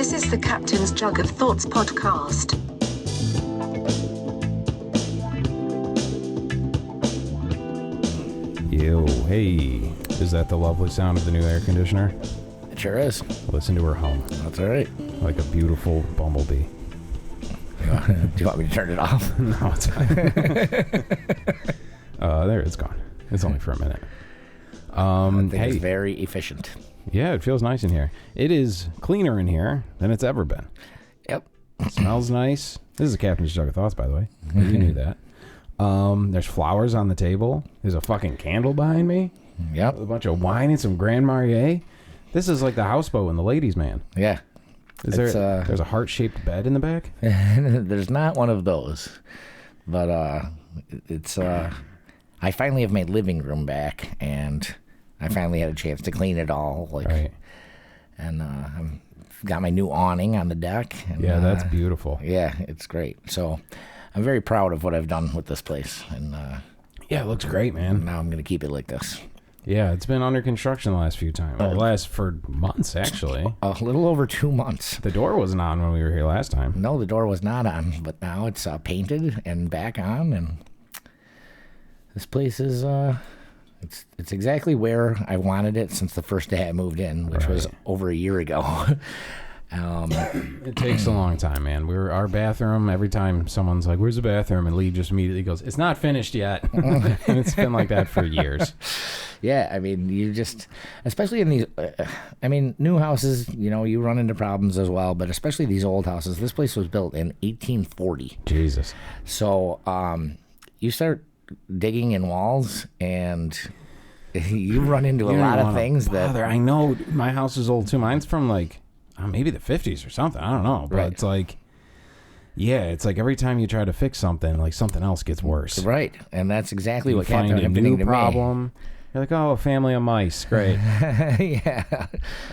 This is the Captain's Jug of Thoughts podcast. Yo, hey. Is that the lovely sound of the new air conditioner? It sure is. Listen to her hum. That's all right. Like a beautiful bumblebee. Do you want me to turn it off? No, it's fine. There, it's gone. It's only for a minute. I think it's very efficient. Yeah, it feels nice in here. It is cleaner in here than it's ever been. Yep. It smells nice. This is a Captain's Jug of Thoughts, by the way. You knew that. There's flowers on the table. There's a fucking candle behind me. Yep. A bunch of wine and some Grand Marnier. This is like the houseboat in the ladies' man. Yeah. There's a heart-shaped bed in the back? There's not one of those. But it's I finally have my living room back, and I finally had a chance to clean it all. Right. And I've got my new awning on the deck. And, yeah, that's beautiful. Yeah, it's great. So I'm very proud of what I've done with this place. And yeah, it looks great, man. now I'm going to keep it like this. Yeah, it's been under construction the last few times. For months, actually. A little over 2 months. The door wasn't on when we were here last time. No, the door was not on, but now it's painted and back on, and this place is it's exactly where I wanted it since the first day I moved in, which was over a year ago. It takes a long time, man. Our bathroom, every time someone's like, "Where's the bathroom?" and Lee just immediately goes, "It's not finished yet." And it's been like that for years. Yeah, I mean, you just, especially in these, new houses, you run into problems as well, but especially these old houses. This place was built in 1840. Jesus. So you start digging in walls, and you run into a lot of things that... I know my house is old, too. Mine's from, maybe the 50s or something. I don't know. But it's like... Yeah, it's like every time you try to fix something, something else gets worse. Right, and that's exactly what kept happening to me. New problem. You're like, oh, a family of mice. Great. Yeah. I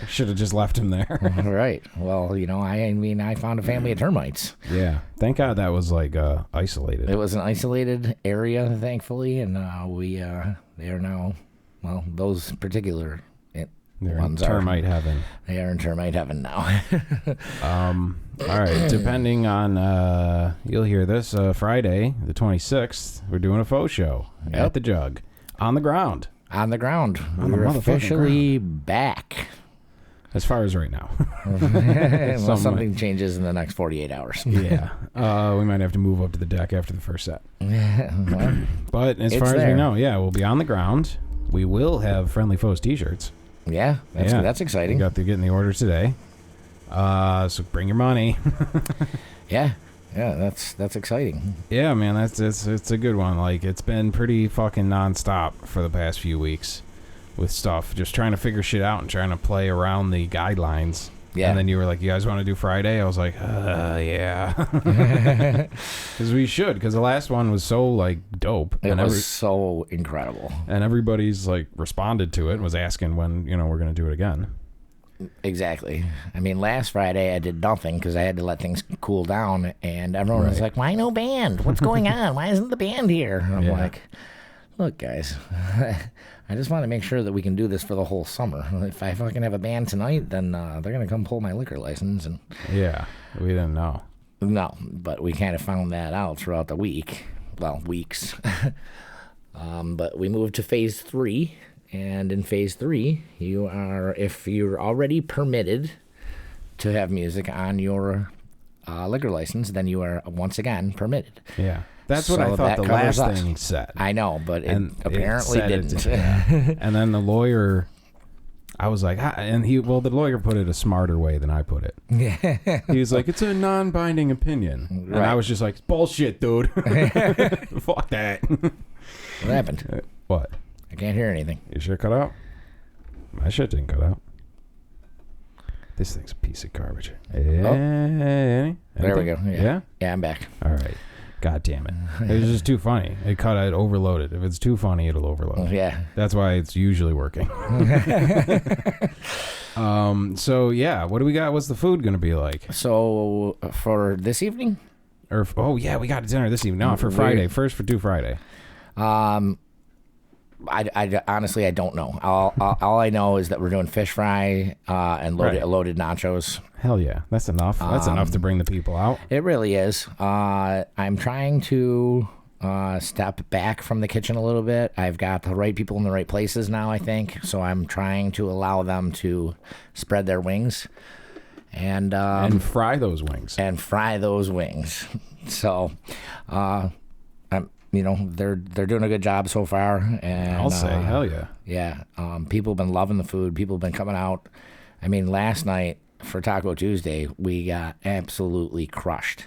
should have just left him there. Right. Well, I found a family of termites. Yeah. Thank God that was isolated. It was an isolated area, thankfully, and they are now, those particular ones in termite heaven. They are in termite heaven now. All right. Depending on, you'll hear this, Friday, the 26th, we're doing a faux show at the Jug. On the ground. On the ground. We're officially back. As far as right now. Unless something changes in the next 48 hours. Yeah. We might have to move up to the deck after the first set. But as far as we know, we'll be on the ground. We will have Friendly Foes t-shirts. Yeah, that's exciting. They're getting the orders today. So bring your money. Yeah. Yeah, that's exciting. Yeah, man, it's a good one. It's been pretty fucking nonstop for the past few weeks with stuff, just trying to figure shit out and trying to play around the guidelines. Yeah. And then you were like, "You guys want to do Friday?" I was like, yeah, because we should. Because the last one was so dope. It was so incredible, and everybody's responded to it and was asking when we're gonna do it again. Exactly. I mean, last Friday I did nothing because I had to let things cool down, and everyone was like, "Why no band? What's going on? Why isn't the band here?" And I'm like, "Look, guys, I just want to make sure that we can do this for the whole summer. If I fucking have a band tonight, then they're gonna come pull my liquor license." And yeah, we didn't know. No, but we kind of found that out throughout the week. Well, weeks. But we moved to phase 3. And in phase 3, if you're already permitted to have music on your liquor license, then you are once again permitted. Yeah. That's what I thought the last thing said. I know, but it apparently didn't. And then the lawyer, I was like, the lawyer put it a smarter way than I put it. Yeah. He was like, it's a non-binding opinion. Right. And I was just like, bullshit, dude. Fuck that. What happened? What? I can't hear anything. Your shit cut out? My shit didn't cut out. This thing's a piece of garbage. There we go. Yeah? Yeah, I'm back. All right. God damn it. It was just too funny. It overloaded. If it's too funny, it'll overload. Yeah. That's why it's usually working. So, yeah. What do we got? What's the food going to be like? So, for this evening? We got dinner this evening. No, for Friday. First for Friday. I honestly, I don't know. All I know is that we're doing fish fry and loaded nachos. Hell yeah, that's enough. That's enough to bring the people out. It really is. I'm trying to step back from the kitchen a little bit. I've got the right people in the right places now, I think. So I'm trying to allow them to spread their wings and fry those wings. So, they're doing a good job so far. And I'll say, hell yeah. Yeah. People have been loving the food. People have been coming out. I mean, last night for Taco Tuesday, we got absolutely crushed.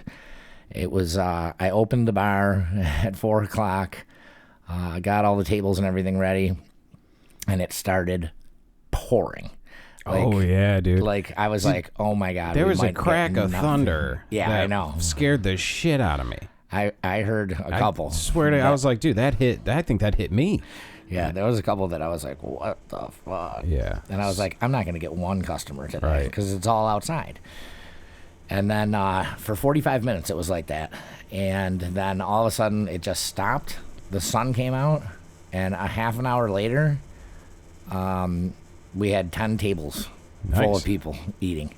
It was, I opened the bar at 4 o'clock, got all the tables and everything ready, and it started pouring. Oh, yeah, dude. Like, I was like, oh, my God. There was a crack of thunder. Yeah, I know. Scared the shit out of me. I heard a couple. I swear to you, I was like, dude, I think that hit me. Yeah, there was a couple that I was like, what the fuck? Yeah. And I was like, I'm not going to get one customer today because it's all outside. And then for 45 minutes, it was like that. And then all of a sudden, it just stopped. The sun came out. And a half an hour later, we had 10 tables full of people eating.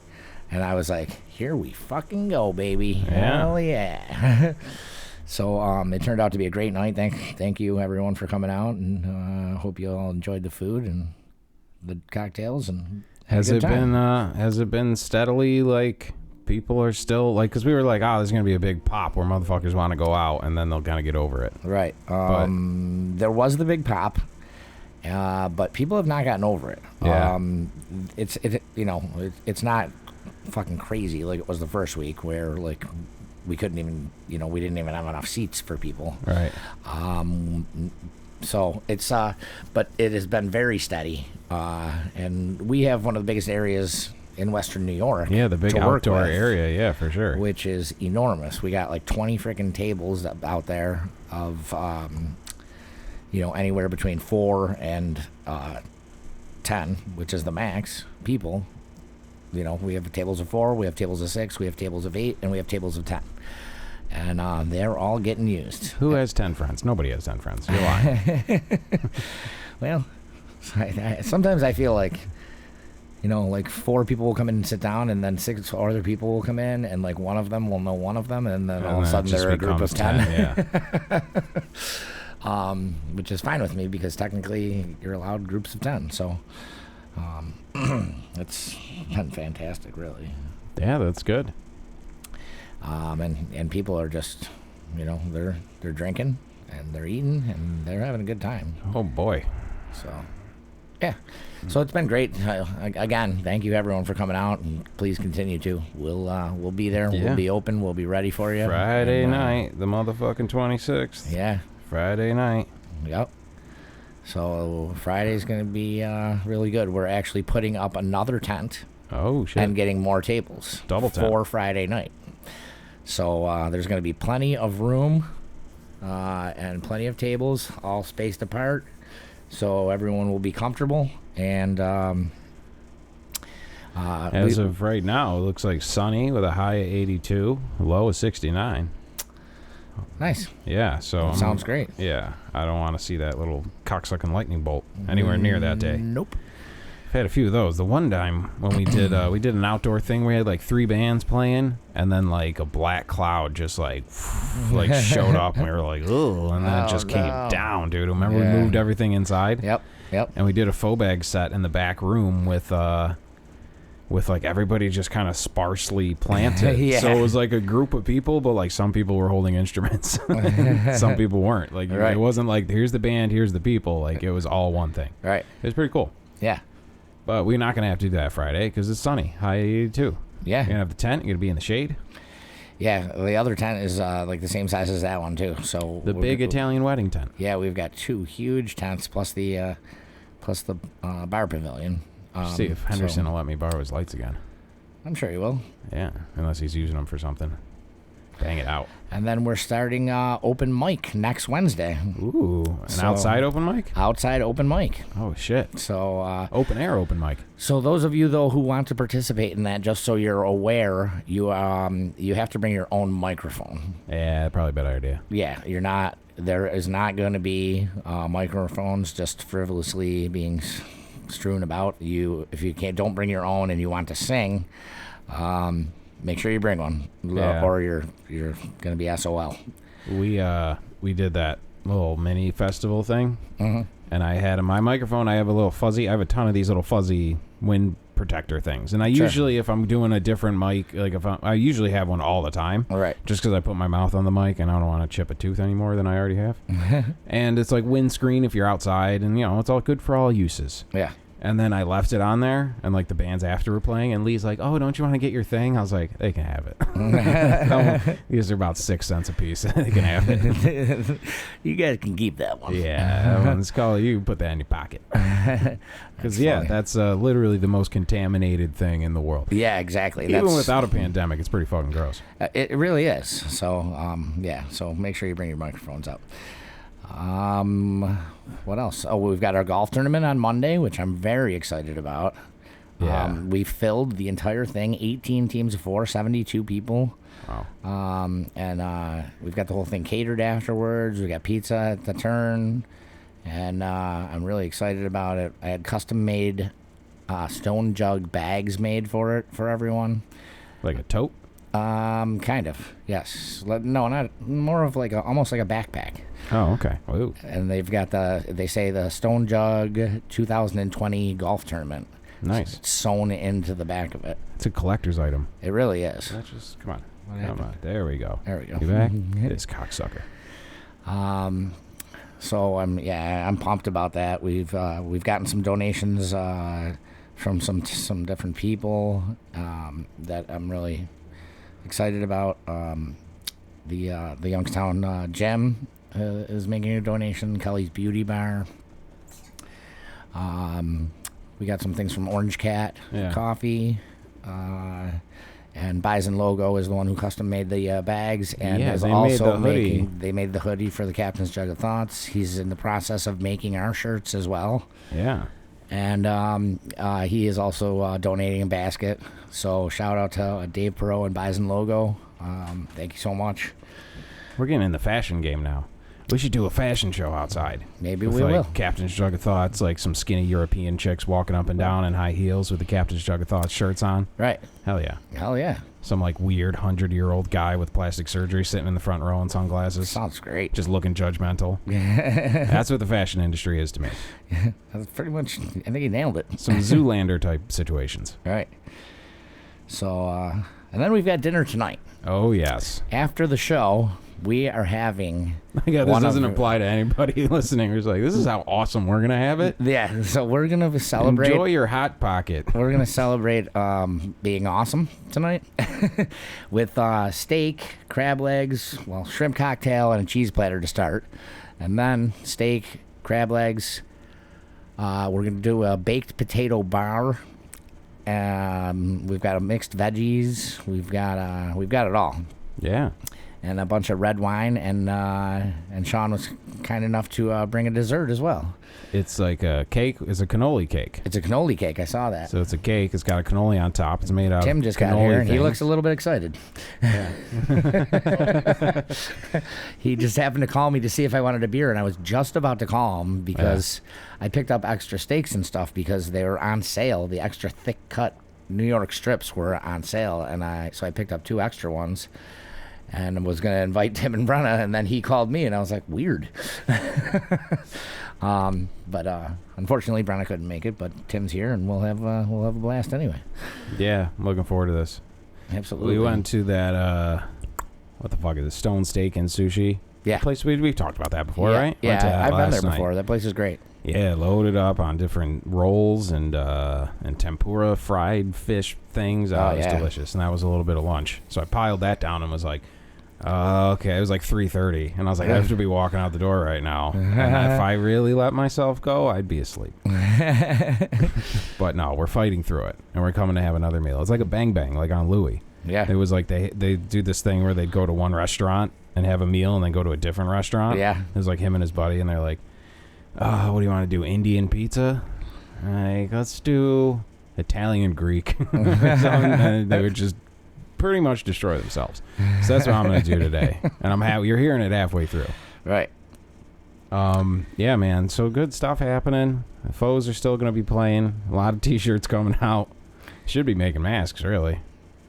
And I was like, here we fucking go, baby. Yeah. Hell yeah. So it turned out to be a great night. Thank you, everyone, for coming out. And hope you all enjoyed the food and the cocktails. And has it been steadily like... People are still like, because we were like, oh, there's gonna be a big pop where motherfuckers want to go out and then they'll kind of get over it. Right. There was the big pop, but people have not gotten over it. Yeah. It's not fucking crazy like it was the first week where like we couldn't even, we didn't even have enough seats for people. Right. So it's but it has been very steady, and we have one of the biggest areas in Western New York. Yeah, the big outdoor area, yeah, for sure. Which is enormous. We got like 20 freaking tables out there of, anywhere between 4 and 10, which is the max people. We have tables of 4, we have tables of 6, we have tables of 8, and we have tables of 10. And they're all getting used. Who has 10 friends? Nobody has 10 friends. You're lying. Well, sometimes I feel like... like 4 people will come in and sit down, and then 6 other people will come in, and like one of them will know one of them, and then all of a sudden they're a group of 10. Yeah. Which is fine with me because technically you're allowed groups of 10. So it's been fantastic, really. Yeah, that's good. And people are just, they're drinking and they're eating and they're having a good time. Oh boy. So. Yeah, so it's been great. Again, thank you everyone for coming out, and please continue to. We'll be there. Yeah. We'll be open. We'll be ready for you. Friday night, the motherfucking 26th. Yeah. Friday night. Yep. So Friday's going to be really good. We're actually putting up another tent. Oh, shit. And getting more tables. Double tent. For Friday night. So there's going to be plenty of room and plenty of tables, all spaced apart. So everyone will be comfortable, and as of right now, it looks like sunny with a high of 82, low of 69. Nice. Yeah, so sounds great. Yeah, I don't want to see that little cocksucking lightning bolt anywhere near that day. Nope. I've had a few of those. The one time when we did an outdoor thing, we had like 3 bands playing, and then like a black cloud just like showed up, and we were like, oh, and then it just came down, dude. Remember we moved everything inside? Yep. And we did a faux bag set in the back room with like everybody just kind of sparsely planted. Yeah. So it was like a group of people, but like some people were holding instruments, some people weren't. Like It wasn't like here's the band, here's the people. Like it was all one thing. Right. It was pretty cool. Yeah. But we're not going to have to do that Friday because it's sunny. High 82. Yeah. You're going to have the tent. You're going to be in the shade. Yeah. The other tent is like the same size as that one, too. So the big Italian wedding tent. Yeah. We've got 2 huge tents plus the bar pavilion. See if Henderson will let me borrow his lights again. I'm sure he will. Yeah. Unless he's using them for something. Bang it out. And then we're starting open mic next Wednesday. Ooh, outside open mic? Outside open mic. Oh, shit. So open air open mic. So those of you, though, who want to participate in that, just so you're aware, you have to bring your own microphone. Yeah, probably a better idea. Yeah, you're not there is not going to be microphones just frivolously being strewn about. If you don't bring your own and you want to sing, make sure you bring one, or you're going to be SOL. We did that little mini festival thing, and I had in my microphone. I have a ton of these little fuzzy wind protector things, and I usually, if I'm doing a different mic, like I usually have one all the time, right? Just because I put my mouth on the mic and I don't want to chip a tooth any more than I already have. And it's like windscreen if you're outside, and it's all good for all uses. Yeah. And then I left it on there, and like the bands after were playing, and Lee's like, "Oh, don't you want to get your thing?" I was like, "They can have it." These are about 6 cents a piece. They can have it. You guys can keep that one. Yeah, that one's called. You put that in your pocket. Because that's literally the most contaminated thing in the world. Yeah, exactly. Even without a pandemic, it's pretty fucking gross. It really is. So so make sure you bring your microphones up. What else? Oh, we've got our golf tournament on Monday, which I'm very excited about. Yeah. We filled the entire thing, 18 teams of 4, 72 people. Wow. And we've got the whole thing catered afterwards. We got pizza at the turn, and I'm really excited about it. I had custom-made stone jug bags made for everyone. Like a tote? Kind of, yes. No, not more of almost like a backpack. Oh, okay. Ooh. And they've got they say the Stone Jug 2020 golf tournament. Nice. It's sewn into the back of it. It's a collector's item. It really is. Let's just come on. There we go. There we go. You back? This cocksucker. So I'm pumped about that. We've gotten some donations from some different people that I'm really excited about. The Youngstown Gem is making a donation. Kelly's Beauty Bar. We got some things from Orange Cat Coffee. And Bison Logo is the one who custom made the bags, and is also they made the hoodie for the Captain's Jug of Thoughts. He's in the process of making our shirts as well. Yeah. And he is also donating a basket. So shout out to Dave Perot and Bison Logo. Thank you so much. We're getting in the fashion game now. We should do a fashion show outside. Maybe we will. Captain's Jug of Thoughts, like some skinny European chicks walking up and down in high heels with the Captain's Jug of Thoughts shirts on. Right. Hell yeah. Hell yeah. Some like weird 100-year-old guy with plastic surgery sitting in the front row and sunglasses. Sounds great. Just looking judgmental. That's what the fashion industry is to me. That's pretty much, I think he nailed it. Some Zoolander type situations. Right. So, and then we've got dinner tonight. Oh, yes. After the show, we are having... this doesn't apply to anybody listening who's like, this is how awesome we're going to have it? Yeah, so we're going to celebrate... Enjoy your Hot Pocket. We're going to celebrate being awesome tonight with steak, crab legs, shrimp cocktail, and a cheese platter to start. And then steak, crab legs. We're going to do a baked potato bar. We've got a mixed veggies. We've got it all. Yeah. And a bunch of red wine, and Sean was kind enough to bring a dessert as well. It's like a cake. It's a cannoli cake. It's a cannoli cake. I saw that. So it's a cake. It's got a cannoli on top. It's made out Tim of just got here, and he looks a little bit excited. Yeah. He just happened to call me to see if I wanted a beer, and I was just about to call him because I picked up extra steaks and stuff because they were on sale. The extra thick cut New York strips were on sale, and so I picked up 2 extra ones. And was going to invite Tim and Brenna, and then he called me, and I was like, weird. But unfortunately, Brenna couldn't make it, but Tim's here, and we'll have a blast anyway. Yeah, I'm looking forward to this. Absolutely. We went to that, what the fuck is it, Stone Steak and Sushi? Yeah. Place we've talked about that before, right? Yeah, I've been there before. That place is great. Yeah, loaded up on different rolls and tempura fried fish things. It was delicious, and that was a little bit of lunch. So I piled that down and was like, okay, it was like 3:30, and I was like, I have to be walking out the door right now. And if I really let myself go, I'd be asleep. But no, we're fighting through it, and we're coming to have another meal. It's like a bang bang, like on Louis. Yeah. It was like they do this thing where they'd go to one restaurant and have a meal, and then go to a different restaurant. Yeah. It was like him and his buddy, and they're like, what do you want to do, Indian pizza? Like, let's do Italian Greek. And they would just pretty much destroy themselves. So that's what I'm going to do today. And I'm happy you're hearing it halfway through. Right. Yeah, man. So good stuff happening. The Foes are still going to be playing. A lot of T-shirts coming out. Should be making masks, really.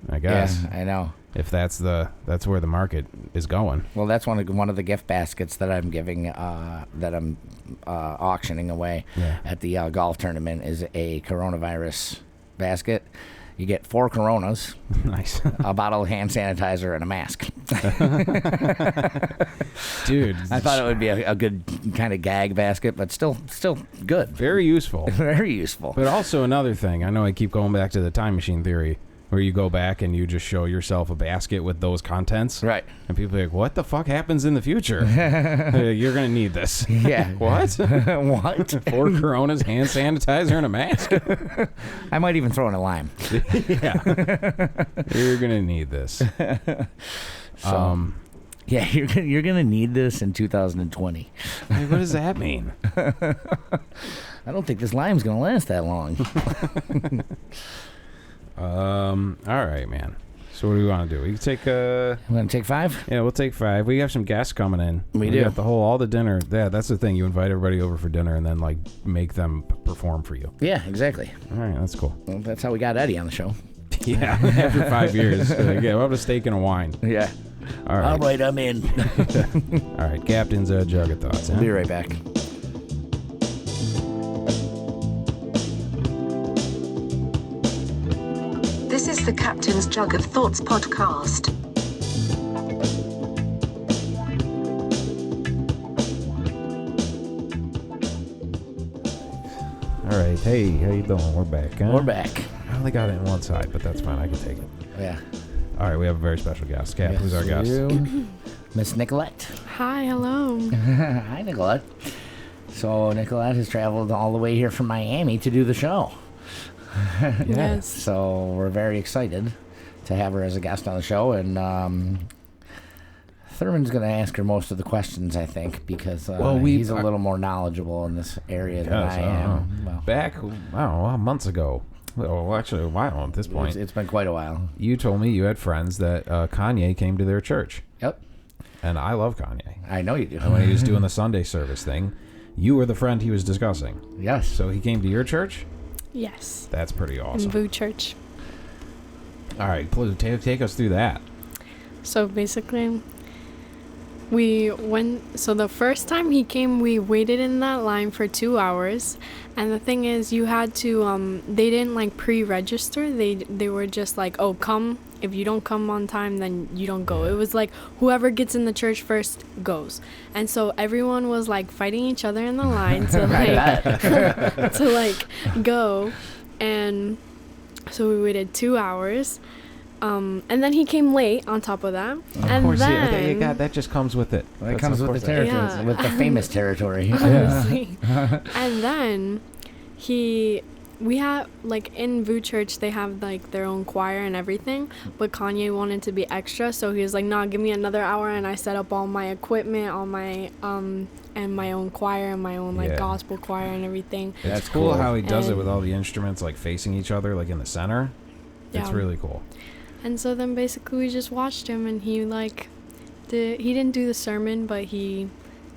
I guess. Yeah, I know. If that's where the market is going. Well, that's one of the gift baskets that I'm giving, that I'm auctioning away at the golf tournament is a coronavirus basket. You get 4 Coronas, nice, a bottle of hand sanitizer, and a mask. Dude, I thought it would be a good kind of gag basket, but still good. Very useful. Very useful. But also another thing, I know I keep going back to the time machine theory, where you go back and you just show yourself a basket with those contents. Right. And people are like, what the fuck happens in the future? You're going to need this. Yeah. What? What? 4 Coronas, hand sanitizer, and a mask? I might even throw in a lime. Yeah. You're going to need this. Yeah, you're gonna need this in 2020. Hey, what does that mean? I don't think this lime's gonna last that long. All right, man. So what do we want to do? We can take Want to take 5? Yeah, we'll take 5. We have some guests coming in. We do. Got all the dinner. Yeah, that's the thing. You invite everybody over for dinner and then like make them perform for you. Yeah, exactly. All right, that's cool. Well, that's how we got Eddie on the show. Yeah, after 5 years. Yeah, we'll have a steak and a wine. Yeah. All right. All right, I'm in. All right, Captain's Jug of Thoughts. I'll be right back. This is the Captain's Jug of Thoughts podcast. All right, hey, how you doing? We're back. Huh? We're back. I only got it in one side, but that's fine. I can take it. Yeah. All right, we have a very special guest. Cap, who's our guest? Miss Nicolette. Hi, hello. Hi, Nicolette. So Nicolette has traveled all the way here from Miami to do the show. Yes. So we're very excited to have her as a guest on the show, and Thurman's going to ask her most of the questions, I think, because he's a little more knowledgeable in this area than I am. Well, back, I don't know, months ago. Well, actually, a while at this point. It's been quite a while. You told me you had friends that Kanye came to their church. Yep. And I love Kanye. I know you do. And when he was doing the Sunday service thing, you were the friend he was discussing. Yes. So he came to your church? Yes. That's pretty awesome. In Vila Church. All right, please take us through that. So basically, so the first time he came, we waited in that line for 2 hours. And the thing is, you had to, they didn't like pre-register. They were just like, oh, come. If you don't come on time, then you don't go. It was like whoever gets in the church first goes. And so everyone was like fighting each other in the line to like, to like go. And so we waited 2 hours. And then he came late on top of that. Of course, yeah, that just comes with it. That comes with the territory, yeah. with the famous territory. Honestly. And then we have, like, in Vila Church, they have, like, their own choir and everything, but Kanye wanted to be extra, so he was like, nah, give me another hour, and I set up all my equipment, all my, and my own choir, and my own, like, gospel choir and everything. It's cool how he does it with all the instruments, like, facing each other, like, in the center. Yeah. It's really cool. And so then basically we just watched him, and he, like, he didn't do the sermon, but he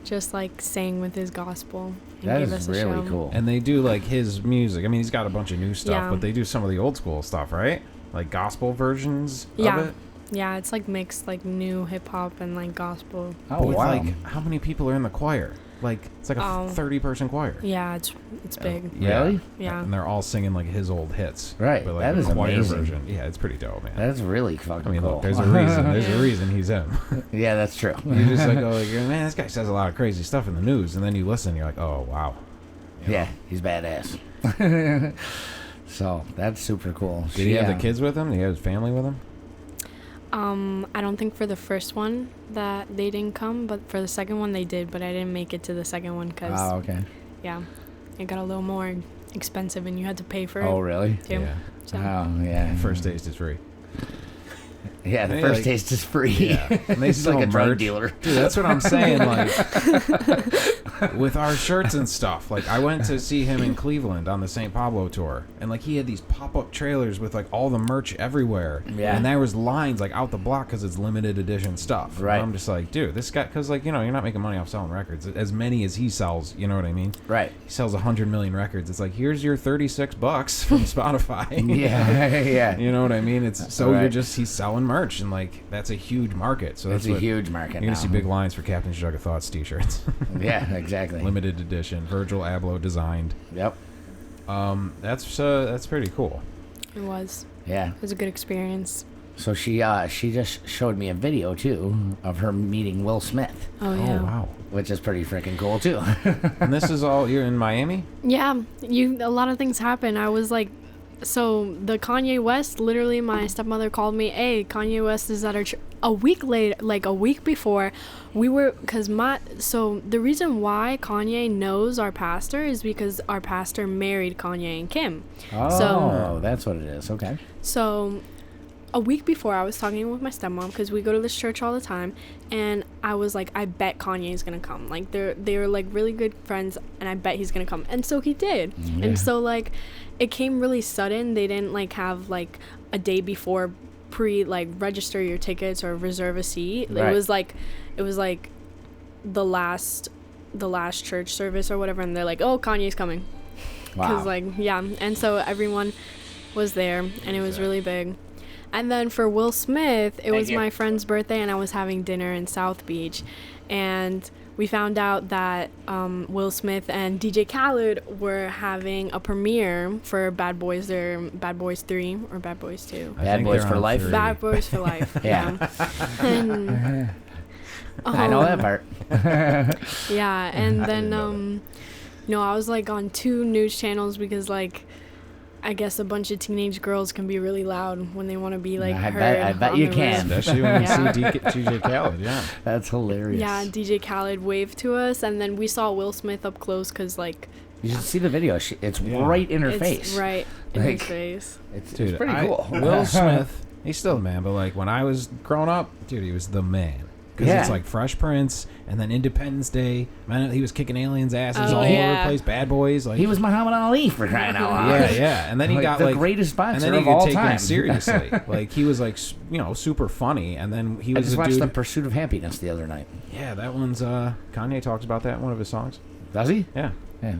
just, like, sang with his gospel. That is really cool. And they do, like, his music. I mean, he's got a bunch of new stuff, but they do some of the old school stuff, right? Like gospel versions of it? Yeah, it's, like, mixed, like, new hip-hop and, like, gospel. Oh, wow. Like, how many people are in the choir? Like, it's like a 30-person choir. Yeah, it's big. Really? Yeah. And they're all singing, like, his old hits. Right. But, like, that is choir amazing. Version. Yeah, it's pretty dope, man. That's really fucking cool. Look, there's a reason. There's a reason he's him. Yeah, that's true. You just, like, man, this guy says a lot of crazy stuff in the news. And then you listen, you're like, oh, wow. Yeah, he's badass. So, that's super cool. Did he have the kids with him? Did he have his family with him? I don't think for the first one that they didn't come, but for the second one they did, but I didn't make it to the second one because, yeah, it got a little more expensive and you had to pay for it. Oh, really? Too. Yeah. So. Oh, yeah. First taste is free. Yeah, the first taste is free. Yeah. And they it's sell like a drug merch. dealer. Dude, that's what I'm saying. Like, with our shirts and stuff. Like, I went to see him in Cleveland on the St. Pablo tour, and like he had these pop-up trailers with like all the merch everywhere. Yeah. And there was lines like out the block because it's limited edition stuff. Right. And I'm just like, dude, this guy, because like, you know, you're not making money off selling records as many as he sells. You know what I mean? Right. He sells 100 million records. It's like, here's your $36 from Spotify. Yeah. You know what I mean? It's so he's selling merch, and like that's a huge market. So that's a huge market. You're gonna see big lines for Captain's Jug of Thoughts t-shirts. Yeah, exactly. Limited edition, Virgil Abloh designed. Yep. That's pretty cool. It was. Yeah. It was a good experience. So she just showed me a video too of her meeting Will Smith. Oh yeah. Oh wow. Which is pretty freaking cool too. And this is all you're in Miami? Yeah, a lot of things happen. I was like, so the Kanye West, literally my stepmother called me, hey, Kanye West is at our church. A week later, like a week before, so the reason why Kanye knows our pastor is because our pastor married Kanye and Kim. Oh, so, that's what it is. Okay. So a week before, I was talking with my stepmom because we go to this church all the time, and I was like, I bet Kanye's gonna come. Like they're like really good friends, and I bet he's gonna come. And so he did. Yeah. And so like it came really sudden. They didn't like have like a day before register your tickets or reserve a seat. Right. It was like the last church service or whatever, and they're like, oh, Kanye's coming. Wow. Because and so everyone was there, and it was really big. And then for Will Smith, it was my friend's birthday, and I was having dinner in South Beach, and we found out that Will Smith and DJ Khaled were having a premiere for Bad Boys. They're Bad Boys 3 or Bad Boys 2. Bad Boys for Life? 3. Bad Boys for Life. Yeah. And, I know that part. Yeah, and then, I was like on 2 news channels because like, I guess a bunch of teenage girls can be really loud when they want to be like heard. I bet you can. Especially when you see DJ Khaled, yeah. That's hilarious. Yeah, DJ Khaled waved to us, and then we saw Will Smith up close because like... You should see the video. It's right in her face. It's right in his face. It's pretty cool. Will Smith, he's still the man, but like when I was growing up, dude, he was the man. Because it's like Fresh Prince, and then Independence Day. Man, he was kicking aliens' asses all over the place. Bad Boys. Like he was Muhammad Ali for crying out loud. Yeah. And then he got the greatest boxer and then he of all could take time. him seriously. Like he was like super funny. And then he was. I just watched The Pursuit of Happiness the other night. Yeah, that one's Kanye talks about that in one of his songs. Does he? Yeah. Yeah.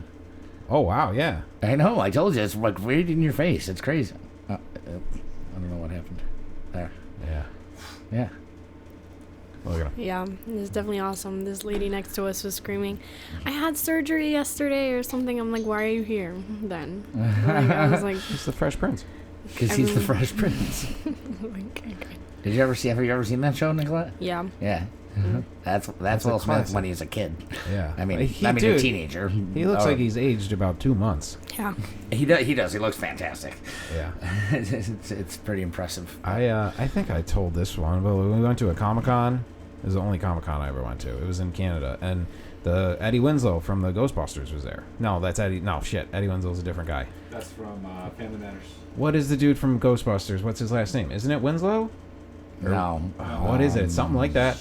Oh wow, yeah. I know. I told you, it's like right in your face. It's crazy. I don't know what happened there. Yeah. Look at him. Yeah, it was definitely awesome. This lady next to us was screaming, I had surgery yesterday or something. I'm like, why are you here then? I was like... He's the Fresh Prince. Because he's the Fresh Prince. Okay. Have you ever seen that show, Nicolette? Yeah. Yeah. Mm-hmm. That's Will Smith when he's a kid. Yeah. I mean a teenager. He looks like he's aged about 2 months. Yeah. He does. He looks fantastic. Yeah. it's pretty impressive. I think I told this one, but we went to a Comic-Con. It was the only Comic-Con I ever went to. It was in Canada, and the Eddie Winslow from the Ghostbusters was there. No, that's Eddie. No, shit. Eddie Winslow's a different guy. That's from Family Matters. What is the dude from Ghostbusters? What's his last name? Isn't it Winslow? No. What is it? Something like that.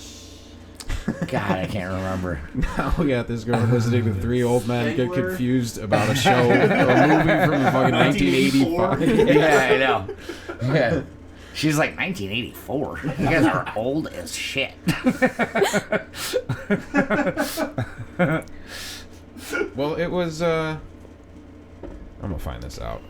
God, I can't remember. Now we got this girl listening to 3 old men get confused about a show, a movie from fucking 1985. Yeah, I know. Yeah. She's like, 1984? You guys are old as shit. Well, it was, I'm gonna find this out.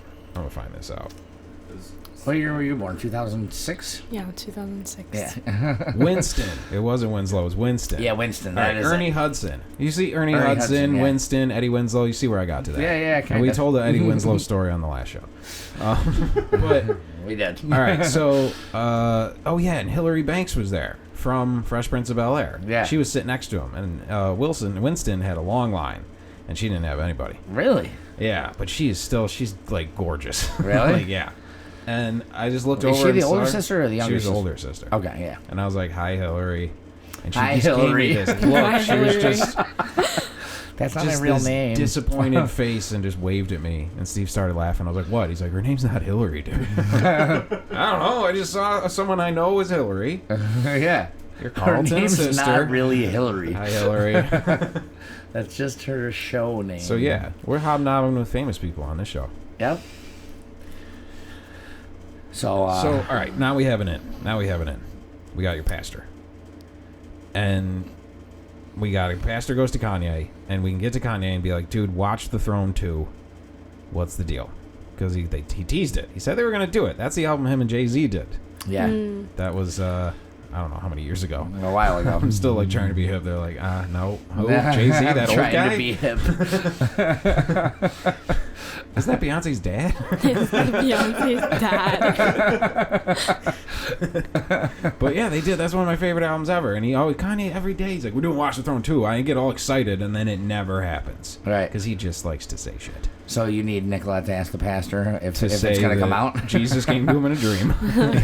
What year were you born? 2006? Yeah, 2006. Yeah. Winston. It wasn't Winslow. It was Winston. Yeah, Winston. Right, Ernie Hudson. You see Ernie Hudson, yeah. Winston, Eddie Winslow. You see where I got to that. Yeah, kind of. And we told the Eddie Winslow story on the last show. But we did. All right, so, and Hilary Banks was there from Fresh Prince of Bel-Air. Yeah. She was sitting next to him, and Winston had a long line, and she didn't have anybody. Really? Yeah, but she's like gorgeous. Really? Like, yeah. And I just looked over. Is she the older sister or the younger sister? She was the older sister. Okay, yeah. And I was like, "Hi, Hillary." And she Hi, just Hilary. gave me this look. She was just that's not just my real this name. disappointed face and just waved at me. And Steve started laughing. I was like, "What?" He's like, "Her name's not Hillary, dude." I don't know. I just saw someone I know was Hillary. Yeah. Your Carlton Her name's sister. not really Hillary. Hi, Hillary. That's just her show name. So yeah, we're hobnobbing with famous people on this show. Yep. So all right, now we have an in. We got your pastor. And pastor goes to Kanye, and we can get to Kanye and be like, dude, watch The Throne 2. What's the deal? Because he teased it. He said they were going to do it. That's the album him and Jay-Z did. Yeah. That was, I don't know how many years ago. A while ago. I'm still like trying to be hip. They're like, no. Who? Jay-Z, that old guy? Trying to be hip. Isn't that Beyonce's dad? It's Beyonce's dad. But yeah, they did. That's one of my favorite albums ever. And Kanye, every day, he's like, we're doing Watch the Throne 2. I get all excited, and then it never happens. Right. Because he just likes to say shit. So you need Nicolette to ask the pastor if it's going to come out? Jesus came to him in a dream.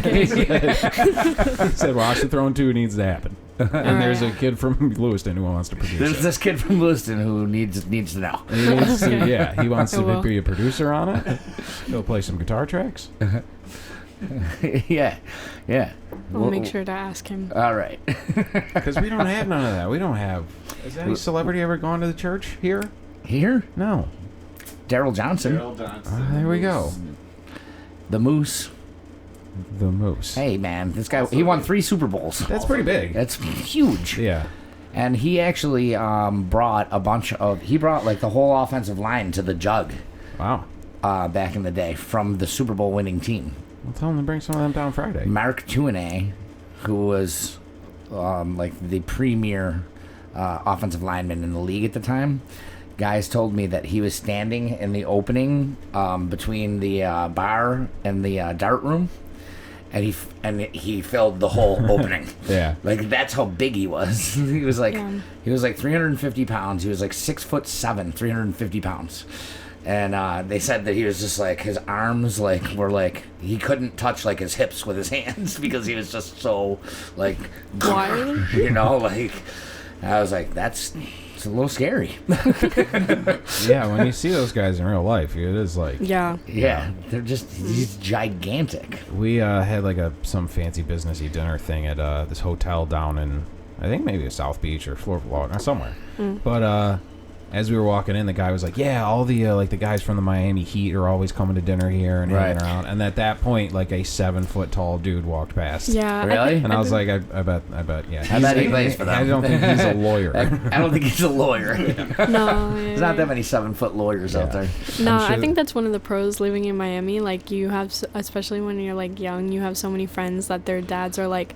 He said, Watch the Throne 2 needs to happen. And there's a kid from Lewiston who wants to produce it. There's this kid from Lewiston who needs to know. He wants to be a producer on it. He'll play some guitar tracks. Yeah. I'll make sure to ask him. All right. Because we don't have none of that. We don't have... Has any celebrity ever gone to the church here? Here? No. Daryl Johnson. There we go. The Moose. The Moose. Hey, man. This guy, he won 3 Super Bowls. That's pretty big. That's huge. Yeah. And he actually brought like the whole offensive line to the Jug. Wow. Back in the day from the Super Bowl winning team. Well, tell him to bring some of them down Friday. Mark Tuinay, who was like the premier offensive lineman in the league at the time, guys told me that he was standing in the opening between the bar and the dart room, and he filled the whole opening. Yeah, like that's how big he was. He was like 350 pounds. He was like 6'7", 350 pounds. And they said that he was just like, his arms were like, he couldn't touch like his hips with his hands because he was just so like wild. Like I was like, it's a little scary. Yeah, when you see those guys in real life, it is like... Yeah, they're just, he's gigantic. We had like some fancy businessy dinner thing at this hotel down in, I think maybe South Beach or Florida, somewhere. But as we were walking in, the guy was like, yeah, all the like the guys from the Miami Heat are always coming to dinner here and hanging around. And at that point, like a 7-foot-tall dude walked past. Yeah. Really? And I was like, I bet, yeah. I bet he plays for them. I don't think he's a lawyer. I don't think he's a lawyer. No. There's not that many 7-foot lawyers out there. No, sure. I think that's one of the pros living in Miami. Like, you have, especially when you're, like, young, you have so many friends that their dads are, like,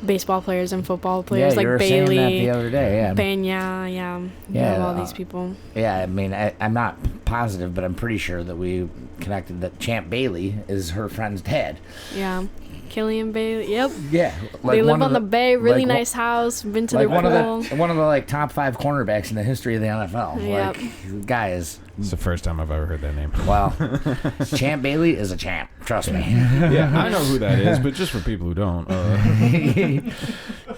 baseball players and football players, like Bailey, saying that the other day, Pena, you have all these people. Yeah, I mean, I'm not positive, but I'm pretty sure that we connected that Champ Bailey is her friend's dad. Yeah, Killian Bailey. Yep. Yeah, like they live on the bay. Really nice house. Been to their pool. One of the like top 5 cornerbacks in the history of the NFL. Yep. Like, guy is. It's the first time I've ever heard that name. Well, Champ Bailey is a champ. Trust me. Yeah, I know who that is, but just for people who don't.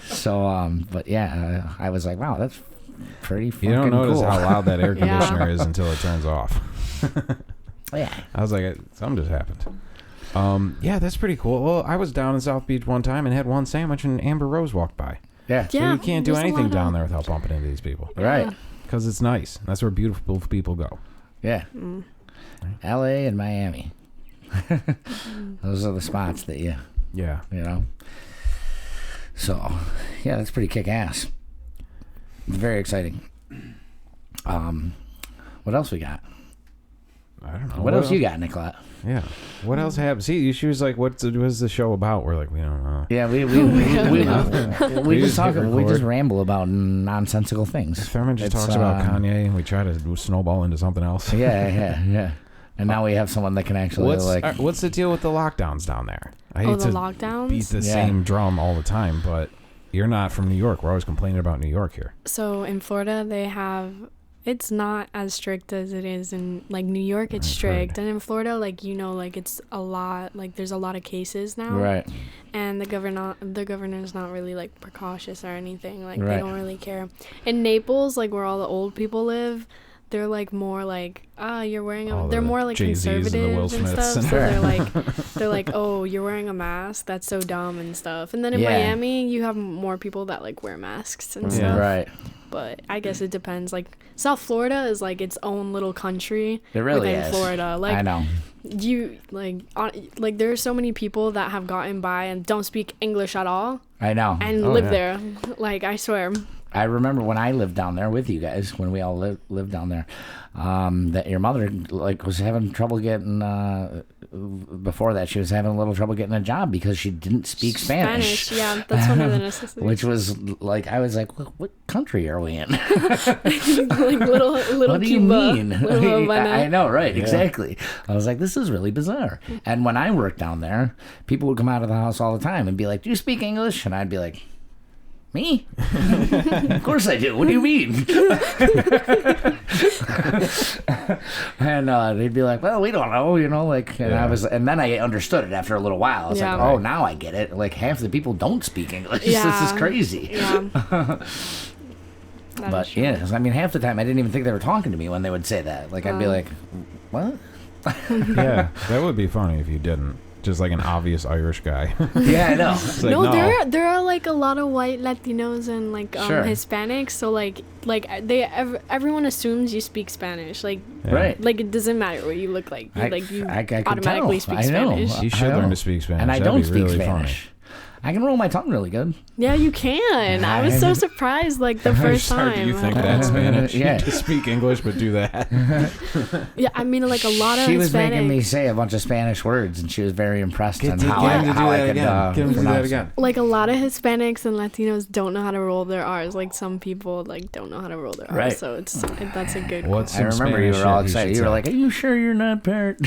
So, but yeah, I was like, wow, that's pretty fucking cool. You don't notice how loud that air conditioner is until it turns off. Yeah. I was like, something just happened. Yeah, that's pretty cool. Well, I was down in South Beach one time and had one sandwich, and Amber Rose walked by. Yeah. So you can't do anything down there without bumping into these people. Right. Because it's nice. That's where beautiful people go. Yeah. L.A. and Miami. Those are the spots that you know. So, yeah, that's pretty kick-ass. Very exciting. What else we got? I don't know. What else you got, Nicolette? Yeah. What else happened? See, she was like, "What's the show about?" We're like, "We don't know." Yeah, we just talk. We just ramble about nonsensical things. Thurman just talks about Kanye, and we try to snowball into something else. Yeah. And now we have someone that can actually what's the deal with the lockdowns down there? I hate the lockdowns? Beat the same drum all the time, but you're not from New York. We're always complaining about New York here. So in Florida, they have. It's not as strict as it is in, like, New York. It's strict. And in Florida, like, like, it's a lot. Like, there's a lot of cases now. Right. And the governor's not really, like, precautious or anything. Like, they don't really care. In Naples, like, where all the old people live, they're, like, more like, you're wearing a... They're more, like, Jay-Z's conservative and stuff. So they're like, oh, you're wearing a mask? That's so dumb and stuff. And then in Miami, you have more people that, like, wear masks and stuff. Right. but I guess it depends. Like South Florida is like its own little country. It really within is. Florida. Like I know. You like there are so many people that have gotten by and don't speak English at all. I know. And live there. Like I swear. I remember when I lived down there with you guys, when we all lived down there, that your mother like was having trouble getting. Before that, she was having a little trouble getting a job because she didn't speak Spanish. Yeah, that's one of the necessities. Which was like, I was like, what country are we in? Like little what do you Cuba, mean? I know, right? Yeah. Exactly. I was like, this is really bizarre. And when I worked down there, people would come out of the house all the time and be like, do you speak English? And I'd be like, me? Of course I do. What do you mean? And they'd be like, well, we don't know, like, and then I understood it after a little while. I was like, oh, now I get it. Like, half the people don't speak English. Yeah. This is crazy. Yeah. But, yeah, I mean, half the time I didn't even think they were talking to me when they would say that. Like, I'd be like, what? Yeah, that would be funny if you didn't. Just like an obvious Irish guy. Yeah, I know. Like, no, there are like a lot of white Latinos and like Hispanics. So like everyone assumes you speak Spanish. Like right. Like it doesn't matter what you look like. You I automatically speak Spanish. You should learn to speak Spanish. And I That'd don't be speak really Spanish. Funny. I can roll my tongue really good. Yeah, you can. I was so surprised like the first time. Do you think that's Spanish? Yeah. To speak English but do that. Yeah, I mean like a lot of She was Hispanics. making me say a bunch of Spanish words, and she was very impressed on how Get him to I do could that again. Like a lot of Hispanics and Latinos don't know how to roll their R's. Like some people like don't know how to roll their R's. Right. So that's a good. What's I remember Spanish you were all shit excited. should You were say? like, "Are you sure you're not parrot?"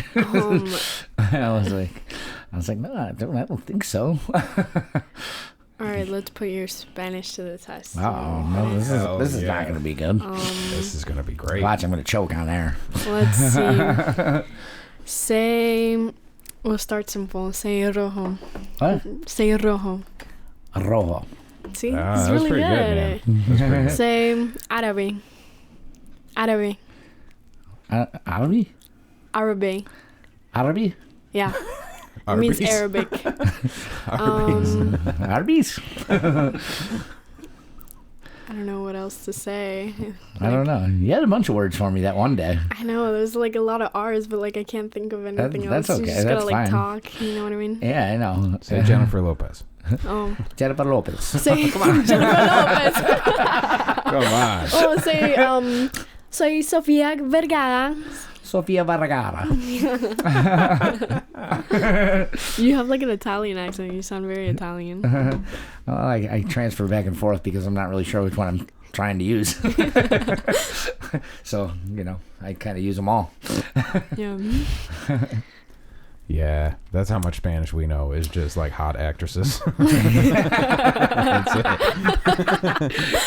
I was like, no, I don't think so. All right, let's put your Spanish to the test. Oh no, this is not going to be good. This is going to be great. Watch, I'm going to choke on air. Let's see. Say, we'll start simple. Say rojo. What? Say rojo. Rojo. See, That it's was really pretty good. man. That's pretty good. Say árabe. Árabe. Arabi? Árabe. Arabi? Yeah. It means Arabic. Arby's? I don't know what else to say. I don't know. You had a bunch of words for me that one day. I know there's like a lot of R's, but like I can't think of anything That's else. okay. You just That's gotta like fine. talk. You know what I mean? Yeah, I know. Say Jennifer Lopez. Oh. Jennifer Lopez. Say Jennifer Lopez. Come on. Oh, say soy Sofía Vergara. Sofia Vergara. You have like an Italian accent. You sound very Italian. Well, I transfer back and forth because I'm not really sure which one I'm trying to use. So, I kind of use them all. Yeah. Yeah, that's how much Spanish we know is just like hot actresses. That's it.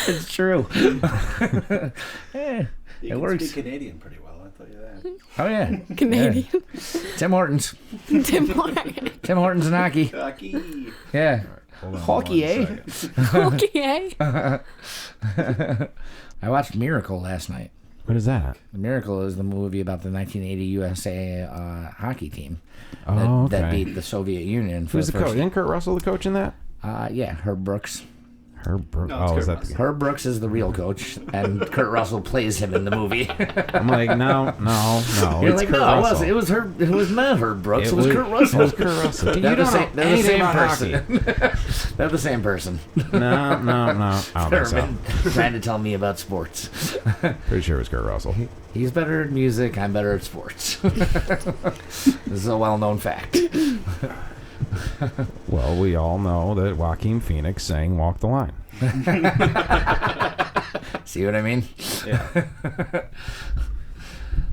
It's true. Yeah, You it can works. speak Canadian pretty well, I'll tell you that. Oh, yeah. Canadian. Yeah. Tim Hortons. Tim Hortons. Tim Hortons and hockey. Hockey. Yeah. Hold on Hockey, one eh? second. Okay. I watched Miracle last night. What is that? Miracle is the movie about the 1980 USA hockey team Oh, that okay. beat the Soviet Union. For Who's the first. coach? Isn't Kurt Russell the coach in that? Yeah, Herb Brooks. Herb Brooks. No, it's Oh, is Kurt that the Herb Brooks is the real coach, and Kurt Russell plays him in the movie. I'm like, no. You're It's like, Kurt no, Russell. it was not Herb Brooks. It was Kurt Russell. It was Kurt Russell. Dude, They're you the don't same, know they're the anything same about person. hockey. They're the same person. No. I don't think so. Trying to tell me about sports. Pretty sure it was Kurt Russell. He's better at music. I'm better at sports. This is a well-known fact. Well, we all know that Joaquin Phoenix sang "Walk the Line." See what I mean? Yeah.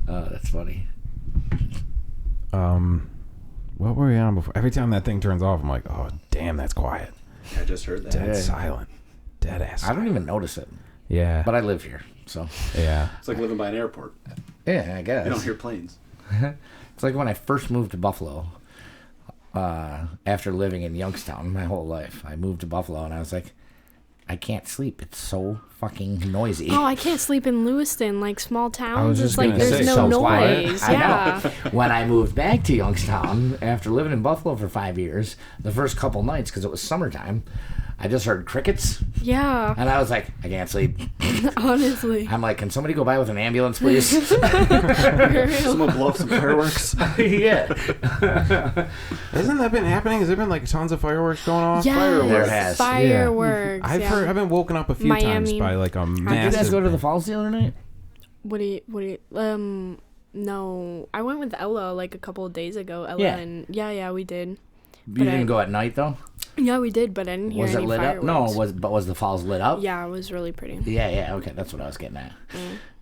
Oh, that's funny. What were we on before? Every time that thing turns off, I'm like, oh, damn, that's quiet. I just heard that. Dead Yeah. silent. Dead ass. I don't even notice it, Yeah. but I live here, so Yeah. It's like living by an airport. yeah, I guess. You don't hear planes. It's like when I first moved to Buffalo. After living in Youngstown my whole life, I moved to Buffalo, and I was like, I can't sleep. It's so fucking noisy. Oh, I can't sleep in Lewiston, like small towns. just It's like gonna there's say, no so quiet. noise. I Yeah. know. When I moved back to Youngstown after living in Buffalo for 5 years, the first couple nights, because it was summertime, I just heard crickets. Yeah. And I was like, I can't sleep. Honestly. I'm like, can somebody go by with an ambulance, please? Someone blow up some fireworks. Yeah. Hasn't that been happening? Has there been like tons of fireworks going off? Yes. There has. Fireworks. I've heard. I've been woken up a few times by like a massive. Did you guys go to the falls the other night? What do you, no. I went with Ella like a couple of days ago. Ella and we did. You didn't go at night though? Yeah, we did, but I didn't hear was any it lit fireworks. up? No, was the falls lit up? Yeah, it was really pretty. Yeah, okay, that's what I was getting at.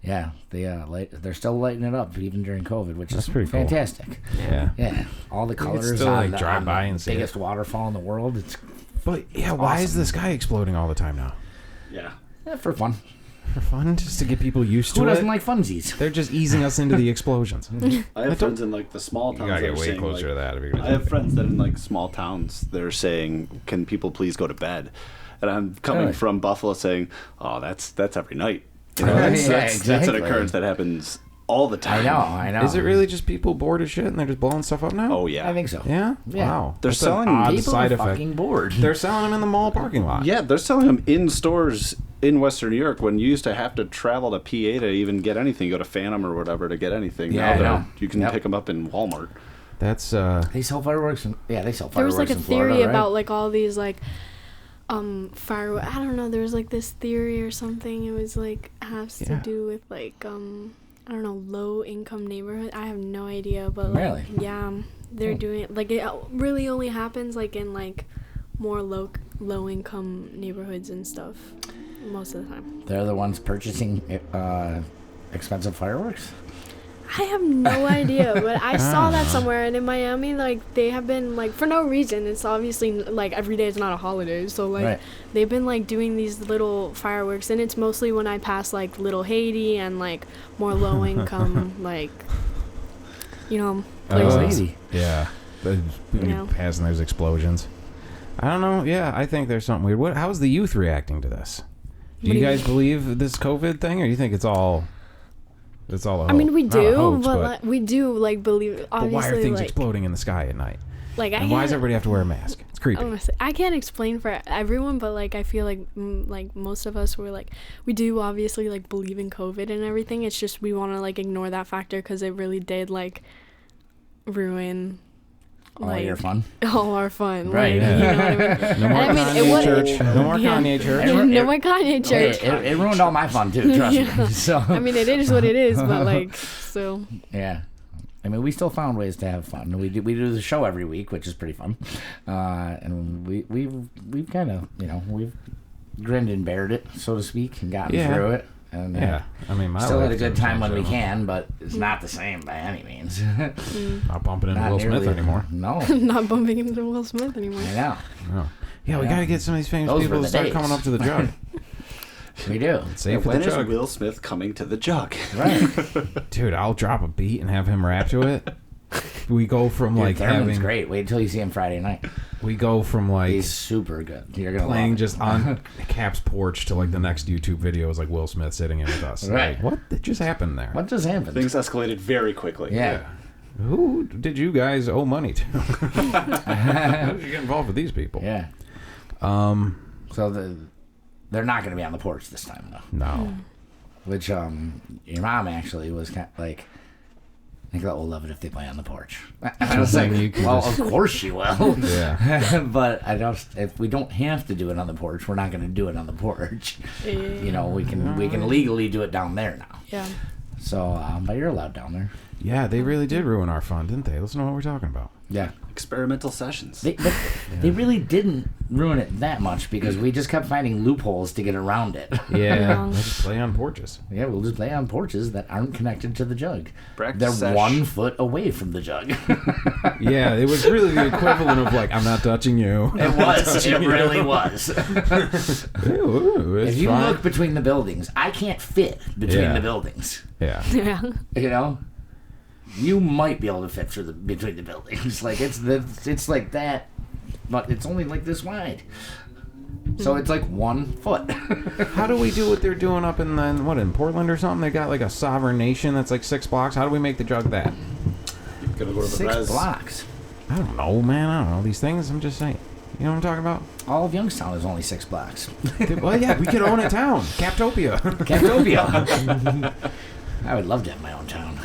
Yeah, they're still lighting it up even during COVID, which is pretty fantastic. Cool. Yeah, all the colors. Still on like the, drive on by the and see biggest waterfall in the world. But yeah, why is the sky exploding all the time now? Yeah. For fun. For fun, just to get people used to Who it. doesn't like funsies? They're just easing us into the explosions. I have friends in like the small towns. You gotta that get are way saying, closer to that if you're gonna I have friends that in like small towns they're saying, "Can people please go to bed?" And I'm coming from Buffalo saying, "Oh, that's every night." You know, that's an occurrence that happens all the time. I know. Is it really just people bored as shit and they're just blowing stuff up now? Oh yeah, I think so. Yeah. Wow. They're That's selling an odd people side are effect. fucking bored. They're selling them in the mall parking lot. Yeah, they're selling them in stores in Western New York when you used to have to travel to PA to even get anything. Go to Phantom or whatever to get anything. Yeah, I know. You can pick them up in Walmart. That's They sell fireworks they sell fireworks. There was like a in theory Florida, about right? like all these like fireworks. I don't know. There was like this theory or something. It was like has to do with like I don't know, low income neighborhood. I have no idea, but like Really? yeah, they're doing like it really only happens like in like more low income neighborhoods and stuff most of the time. They're the ones purchasing expensive fireworks. I have no idea, but I saw that somewhere, and in Miami, like, they have been, like, for no reason, it's obviously, like, every day is not a holiday, so, like, they've been, like, doing these little fireworks, and it's mostly when I pass, like, Little Haiti and, like, more low-income, like, you know, places. Yeah. Passing those explosions. I don't know. Yeah, I think there's something weird. How's the youth reacting to this? Do you guys believe this COVID thing, or do you think it's all... It's all a hoax. I mean, we do, hoax, but like, we do like believe. Obviously, but why are things like, exploding in the sky at night? Like, and why does everybody have to wear a mask? It's creepy. Honestly, I can't explain for everyone, but like I feel like most of us were like we do obviously like believe in COVID and everything. It's just we want to like ignore that factor because it really did like ruin. All your fun. All our fun. Right. Like, you know what I mean? No more Kanye Church. No more Kanye Church. No more Kanye Church. It ruined all my fun too, trust me. So I mean, it is what it is, but like, still. Yeah. I mean, we still found ways to have fun. We do the show every week, which is pretty fun. And we've kind of, we've grinned and bared it, so to speak, and gotten through it. And, I mean, my still had a good time when we can, but it's not the same by any means. Not bumping into Will Smith anymore. No. Not bumping into Will Smith anymore. I know. No. Yeah, we got to get some of these famous people to start coming up to the jug. We do. Save when the is jug. Will Smith coming to the jug? Right. Dude, I'll drop a beat and have him rap to it. We go from like Thurman's great. Wait until you see him Friday night. We go from like he's super good. You're gonna playing love just on Cap's porch to like the next YouTube video is like Will Smith sitting in with us. Right. Like, what just happened there? What just happened? Things escalated very quickly. Yeah. Who did you guys owe money to? How did you get involved with these people? Yeah. So they're not going to be on the porch this time though. No. Which your mom actually was kind of like, Nicolette will love it if they play on the porch. I was like, well, of course she will. Yeah. But if we don't have to do it on the porch, we're not going to do it on the porch. Yeah. We can legally do it down there now. Yeah. So, but you're allowed down there. Yeah, they really did ruin our fun, didn't they? Listen to what we're talking about. Yeah. Experimental sessions. They really didn't ruin it that much because we just kept finding loopholes to get around it. Yeah, they just play on porches. Yeah, we'll just play on porches that aren't connected to the jug. Practice They're sesh. 1 foot away from the jug. Yeah, it was really the equivalent of like, I'm not touching you. It was. It really was. Ooh, If you look between the buildings, I can't fit between the buildings. Yeah. Yeah. You know? You might be able to fit through between the buildings. Like it's like that, but it's only like this wide. So it's like 1 foot. How do we do what they're doing up in Portland or something? They got like a sovereign nation that's like 6 blocks. How do we make the jug that? Gonna go to the 6 res. blocks. I don't know, man. I don't know these things. I'm just saying. You know what I'm talking about? All of Youngstown is only 6 blocks. Well, yeah, we could own a town. Captopia. Captopia. I would love to have my own town.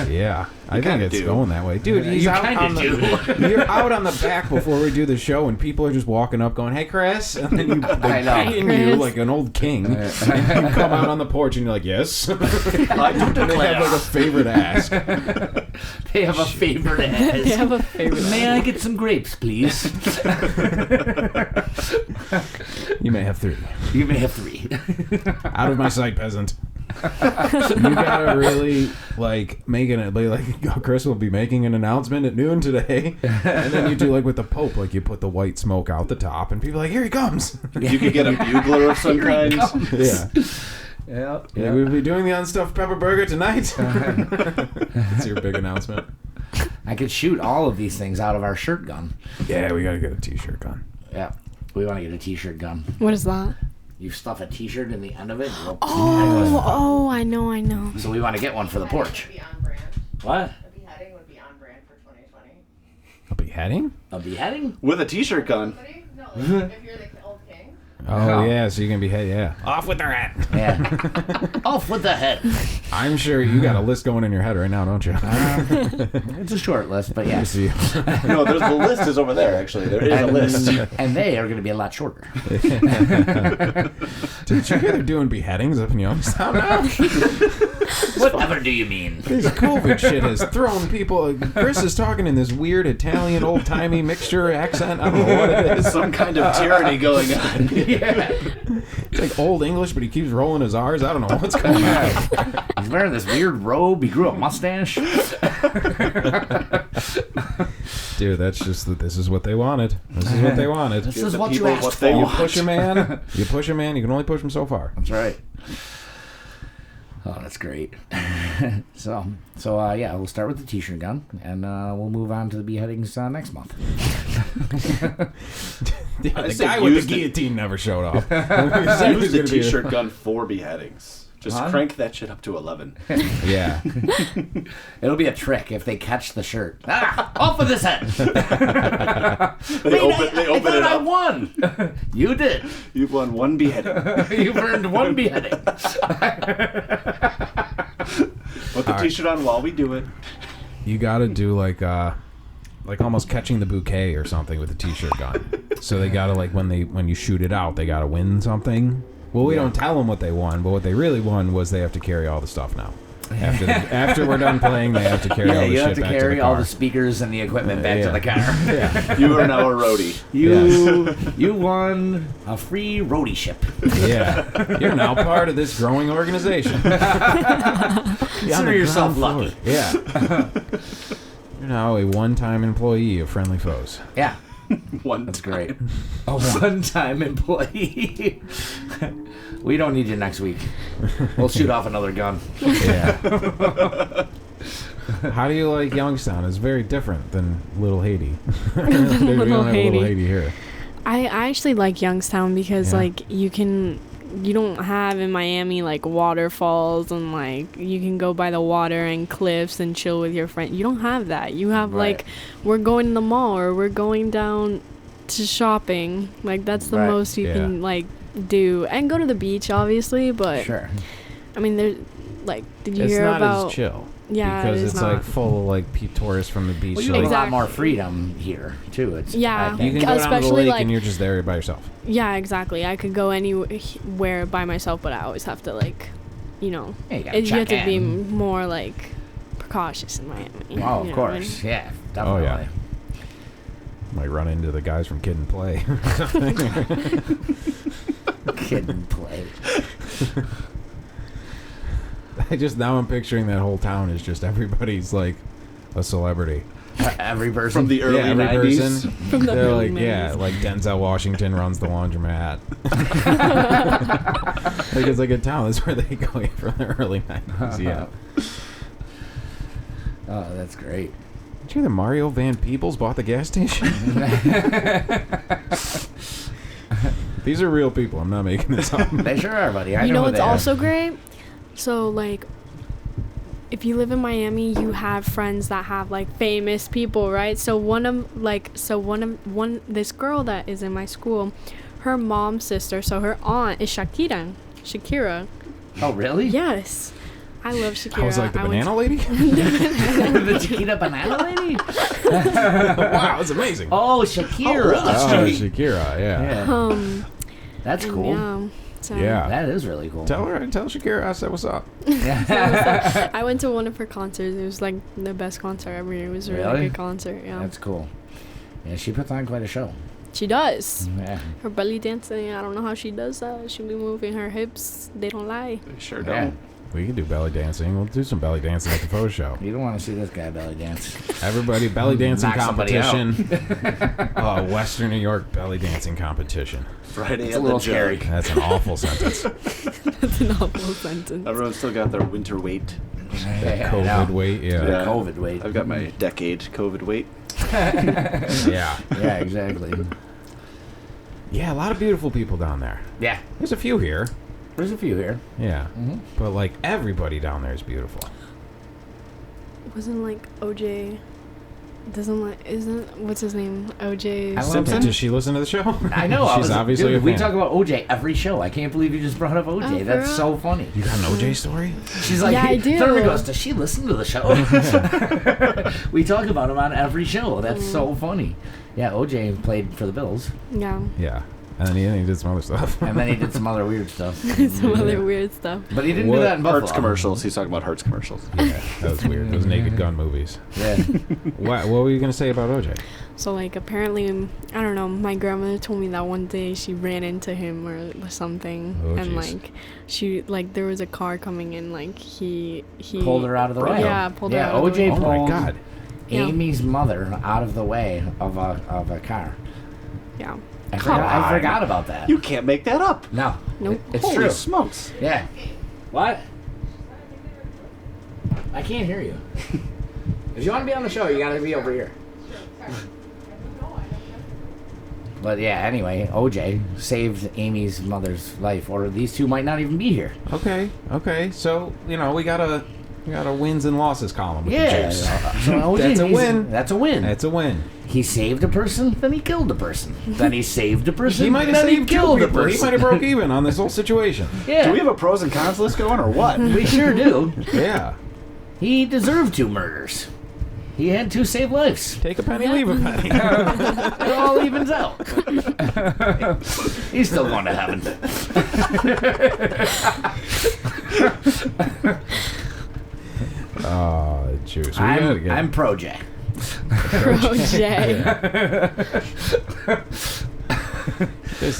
Yeah, I think it's going that way, dude. He's you out kind on of the, do. You're out on the back before we do the show, and people are just walking up, going, "Hey, Chris," and then they're paying you like an old king, and you come out on the porch, and you're like, "Yes." I do declare. They have like a favorite ask. They have a favorite ask. They have a favorite. May I get some grapes, please? You may have 3. You may have 3. Out of my sight, peasant. You gotta really making it like Chris will be making an announcement at noon today, and then you do like with the Pope, like you put the white smoke out the top, and people are like, here he comes. You could get a bugler of some kind. Yeah. Yeah. We'll be doing the unstuffed pepper burger tonight. That's your big announcement. I could shoot all of these things out of our shirt gun. Yeah, we gotta get a t-shirt gun. Yeah. We want to get a t-shirt gun. What is that? You stuff a t-shirt in the end of it. Oh, I know. So we want to get one for the porch. Be on brand. What? A beheading would be on brand for 2020. A beheading? A beheading? With a t-shirt gun. No, like if you're like the old king. Oh, yeah, so you can behead, yeah. Off with their head. Yeah. Off with the head. I'm sure you got a list going in your head right now, don't you? It's a short list, but yeah. No, the list is over there, actually. There is a list. And they are going to be a lot shorter. Did you hear they're doing beheadings up in Youngstown now? Whatever do you mean? This COVID shit has thrown people. Chris is talking in this weird Italian old-timey mixture accent. I don't know what it is. Some kind of tyranny going on. Yeah. It's like old English, but he keeps rolling his R's. I don't know what's going on. He's wearing this weird robe. He grew a mustache. Dude, that's just this is what they wanted. This is what they wanted. This is the what you people asked what for. they You want. push a man. You push a man. You can only push him so far. That's right. Oh, that's great. So yeah, we'll start with the t-shirt gun, and we'll move on to the beheadings next month. Yeah, I the say guy with use the the- guillotine never showed up. Use the t-shirt gun for beheadings. Just crank that shit up to 11. Yeah. It'll be a trick if they catch the shirt. Off with his head. They open it I up. won. You did. You've won one beheading. You've earned one beheading. Put the t-shirt on while we do it. You got to do like almost catching the bouquet or something with a t-shirt gun. So they got to when you shoot it out, they got to win something. Well, we don't tell them what they won, but what they really won was they have to carry all the stuff now. After we're done playing, they have to carry all the you shit have to back to the carry car. all the speakers and the equipment back to the car. Yeah. You are now a roadie. You won a free roadie ship. Yeah. You're now part of this growing organization. Consider yourself lucky. Yeah. You're now a one-time employee of Friendly Foes. Yeah. That's Great. A one-time employee. We don't need you next week. We'll shoot off another gun. Yeah. How do you like Youngstown? It's very different than Little Haiti. We don't have Little Haiti here. I actually like Youngstown because you don't have in Miami waterfalls and you can go by the water and cliffs and chill with your friend. You don't have that. You have we're going to the mall or we're going down to shopping. That's the most you can do, and go to the beach obviously. But sure. I mean, there's did you It's hear not about? as chill. Yeah, because it's it's not. full of tourists from the beach. Well, you have a lot more freedom here too. It's Yeah. I You think. can go down to the Especially, lake and you're just there by yourself. Yeah, exactly. I could go anywhere by myself, but I always have to You gotta you have check to be in. more precautious in Miami. Oh, you of know what I mean? course. Yeah, definitely. Oh, yeah. Might run into the guys from Kid and Play. Kid and Play. Now I'm picturing that whole town is just everybody's a celebrity. Every person From the early every 90s. person. From the They're early Denzel Washington runs the laundromat. It's like a town. That's where they go from the early 90s. Yeah. Oh, that's great. Did you hear that Mario Van Peebles bought the gas station? These are real people. I'm not making this up. They sure are, buddy. I You know who what's they are. also great? So if you live in Miami, you have friends that have like famous people, right? So this girl that is in my school, her mom's sister, so her aunt is Shakira. Oh, really? Yes. I love Shakira. I was like, the banana lady? The Chiquita banana lady? Wow, it's amazing. Oh, Shakira. Shakira, yeah. That's cool. Yeah. So Yeah. That is really cool. Tell Shakira I said what's up. I went to one of her concerts. It was like the best concert ever. It was a really good concert. Yeah. That's cool. Yeah, she puts on quite a show. She does. Yeah. Her belly dancing, I don't know how she does that. She'll be moving her hips. They don't lie. They sure Yeah. don't. We can do belly dancing. We'll do some belly dancing at the photo show. You don't want to see this guy belly dance. Everybody, belly dancing Knock somebody competition. Western New York belly dancing competition. Friday It's at a little the jug. scary. That's an awful sentence. That's an awful sentence. Everyone's still got their winter weight. Yeah, COVID weight, yeah. The COVID weight. I've got my decade COVID weight. Yeah. Yeah, exactly. Yeah, a lot of beautiful people down there. Yeah. There's a few here. There's a few here. Yeah. Mhm. But, like, everybody down there is beautiful. Wasn't like OJ. What's his name? OJ. I love Simpson, him. does she listen to the show? I know. She's obviously a we fan. talk about OJ every show. I can't believe you just brought up OJ. Oh, for That's real? so funny. You got an OJ story? She's like, Yeah, I do. Thurman goes, does she listen to the show? We talk about him on every show. That's so funny. Yeah, OJ played for the Bills, Yeah. Yeah. And then he did some other stuff. and then he did some other weird stuff. Some other weird stuff. But he didn't What? do that in Buffalo. Hertz commercials. He's talking about Hertz commercials. Yeah, that was weird. Those Naked Gun movies. Yeah. What were you going to say about OJ? So like apparently, I don't know. My grandmother told me that one day she ran into him or something, Oh, and jeez. like there was a car coming in, like he Pulled her out of the way. Yeah, pulled her Yeah, out of the OJ way. Oh, my pulled God. Amy's mother out of the way of a car. Yeah. I on. forgot about that. You can't make that up. No. Nope. It's Holy true. smokes. Yeah. What? I can't hear you. If you want to be on the show, you got to be over here. But yeah, anyway, OJ saved Amy's mother's life, or these two might not even be here. Okay. So, we got a wins and losses column with the Yeah. Chiefs. So OJ, That's a win. That's a win. It's a win. He saved a person, then he killed a person. Then he saved a person, He might have then he saved two killed a people. He person. might have broke even on this whole situation. Yeah. Do we have a pros and cons list going or what? We sure do. Yeah. He deserved 2 murders. He had 2 saved lives. Take a penny, leave a penny. It all evens out. He's still going to heaven. Oh, juice. We gotta get I'm pro J. OJ.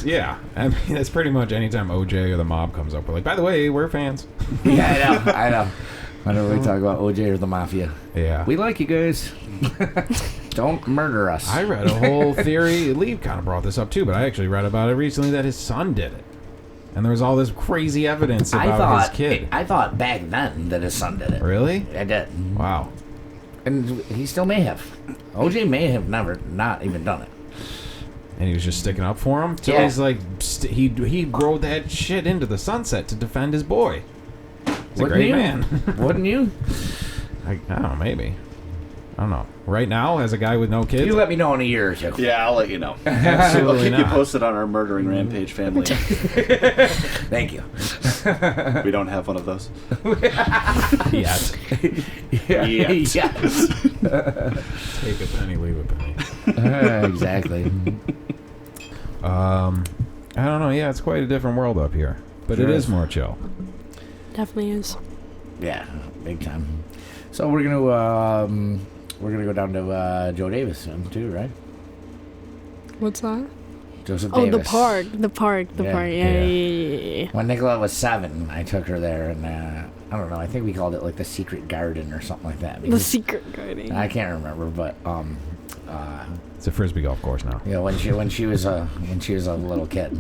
yeah. I mean, that's pretty much anytime OJ or the mob comes up. We're like, by the way, we're fans. Yeah, I know. Whenever we talk about OJ or the mafia, Yeah. we like you guys. Don't murder us. I read a whole theory. Lee kind of brought this up too, but I actually read about it recently that his son did it. And there was all this crazy evidence about his kid. I thought back then that his son did it. Really? I did. Wow. And he still may have. OJ may have never not even done it. And he was just sticking up for him? So Yeah. he's like, he rode that shit into the sunset to defend his boy. He's a Wouldn't great you? man. Wouldn't you? I don't know, maybe. I don't know. Right now, as a guy with no kids, You let me know in a year or two. Yeah, I'll let you know. I'll absolutely keep you not. posted on our murdering rampage family. Thank you. We don't have one of those. Yet. Yet. Yes. Take a penny, leave a penny. Exactly. I don't know. Yeah, it's quite a different world up here. But Sure it is is. more chill. Definitely is. Yeah, big time. So we're gonna go down to Joe Davis too, right? What's that? Joseph Oh, Davis. the park. Yeah. When Nicolette was 7, I took her there, and I don't know. I think we called it like the secret garden or something like that. The because secret garden. I can't remember, but It's a frisbee golf course now. you know, when she was a little kid,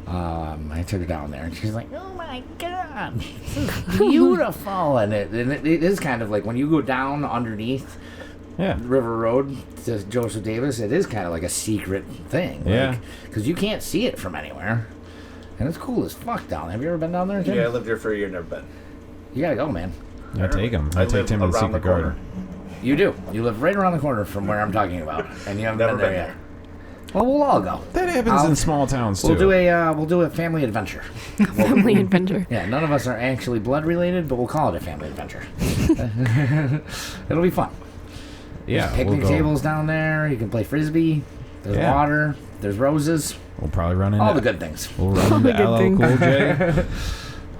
I took her down there, and she's like, "Oh my God, this is beautiful!" and it is kind of like when you go down underneath Yeah. River Road to Joseph Davis, it is kind of like a secret thing. Yeah. Because you can't see it from anywhere. And it's cool as fuck down there. Have you ever been down there, Tim? Yeah, I lived here for a year, never been. You gotta go, man. I take him. I take live him to the around the secret garden. You do. You live right around the corner from where I'm talking about, and you haven't Never been there been yet. Well, we'll all go. That happens in small towns too. We'll do a family adventure. Family adventure. Yeah, none of us are actually blood related, but we'll call it a family adventure. It'll be fun. Yeah, There's picnic tables down there. You can play frisbee. There's water. There's roses. We'll probably run into all the good things. We'll run into LL Cool J.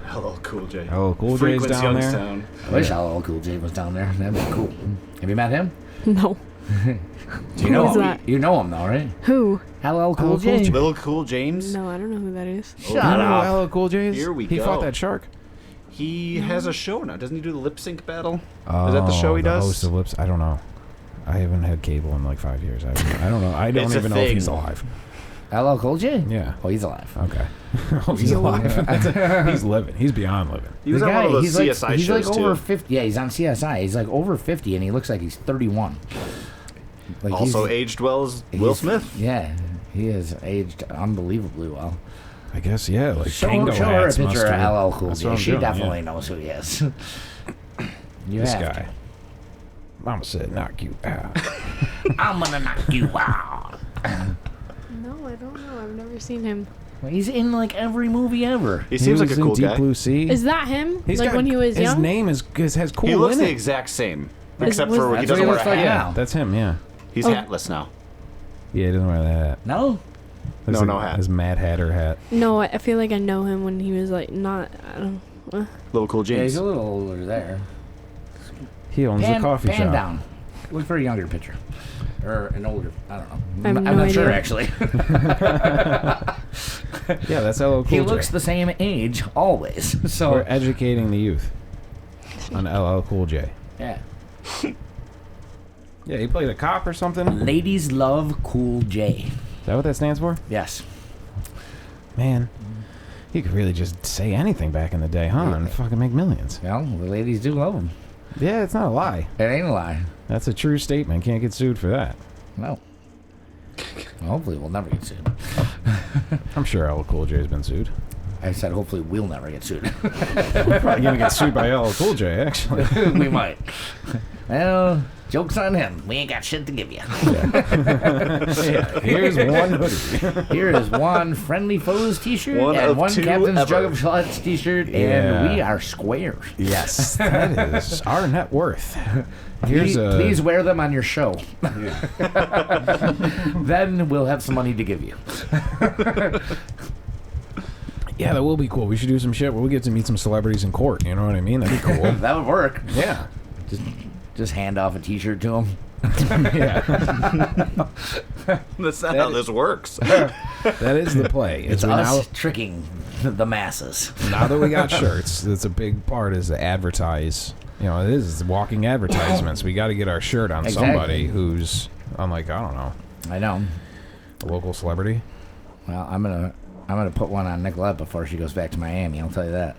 Hello, Cool J. LL Cool J's down there. Youngstown. I wish LL Cool J was down there. That'd be cool. Have you met him? No. Do you know Who's him? that? You know him though, right? Who? LL Cool J. Little Cool James. No, I don't know who that is. Shut up. LL Cool J is? Here we He go. fought that shark. He has a show now. Doesn't he do the lip sync battle? Is that the show he the does? Host of Lips. I don't know. I haven't had cable in like 5 years. I don't know. I don't It's a even know if thing. he's alive. LL Cool J? Yeah. Oh, he's alive. Okay. Oh, he's alive. He's living. He's beyond living. He was on one of those CSI he's shows like over too. 50. Yeah, he's on CSI. He's like over 50, and he looks like he's 31. Like Also aged well as Will Smith. Yeah, he has aged unbelievably well. I guess, yeah. Like Show Tango her a hats must picture of have- LL Cool That's what J. I'm She doing, definitely yeah. knows who he is. You This have guy. Mama said knock you out. I'm gonna knock you out. No, I don't know. I've never seen him. He's in like every movie ever. He seems like a was in cool Deep guy. Blue Sea. Is that him? He's like got- when he was his young? name has cool He looks in the it. exact same, Is- except was- for he That's doesn't what wear he a looks like hat. now. That's him, yeah. He's hatless now. Yeah, he doesn't wear that hat. No? That's No hat. His Mad Hatter hat. No, I feel like I know him when he was like not. I don't. Little Cool Yeah, James. he's a little older there. He owns a coffee pan shop. down. Look for a younger picture. Or an older. I don't know. I have I'm no not sure, idea. actually. Yeah, that's LL Cool He J. looks the same age always. We're So, educating the youth on LL Cool J. yeah. Yeah, he played a cop or something. Is Ladies love Cool J. that what that stands for? Yes. Man, you could really just say anything back in the day, huh? And fucking make millions. Well, the ladies do love him. Yeah, it's not a lie. It ain't a lie. That's a true statement. Can't get sued for that. No. Hopefully we'll never get sued. I'm sure LL Cool J has been sued. I said hopefully we'll never get sued. We're probably gonna get sued by LL Cool J, actually. We might. Well, joke's on him. We ain't got shit to give you. Yeah, here's one hoodie. Here is one Friendly Foes t-shirt One and of one two Captain's ever. Jug of Shots t-shirt, Yeah. and we are square. Yes, that is our net worth. Here's Please wear them on your show. Then we'll have some money to give you. Yeah, that will be cool. We should do some shit where we get to meet some celebrities in court. You know what I mean? That'd be cool. That would work. Yeah. Just hand off a t-shirt to him. Yeah. That's not how this works. That is the play. It's we us tricking the masses. now that we got shirts, that's a big part is to advertise. You know, it is walking advertisements. We got to get our shirt on Exactly. somebody who's, I'm like, I don't know, I know. a local celebrity. Well, I'm gonna put one on Nicolette before she goes back to Miami. I'll tell you that.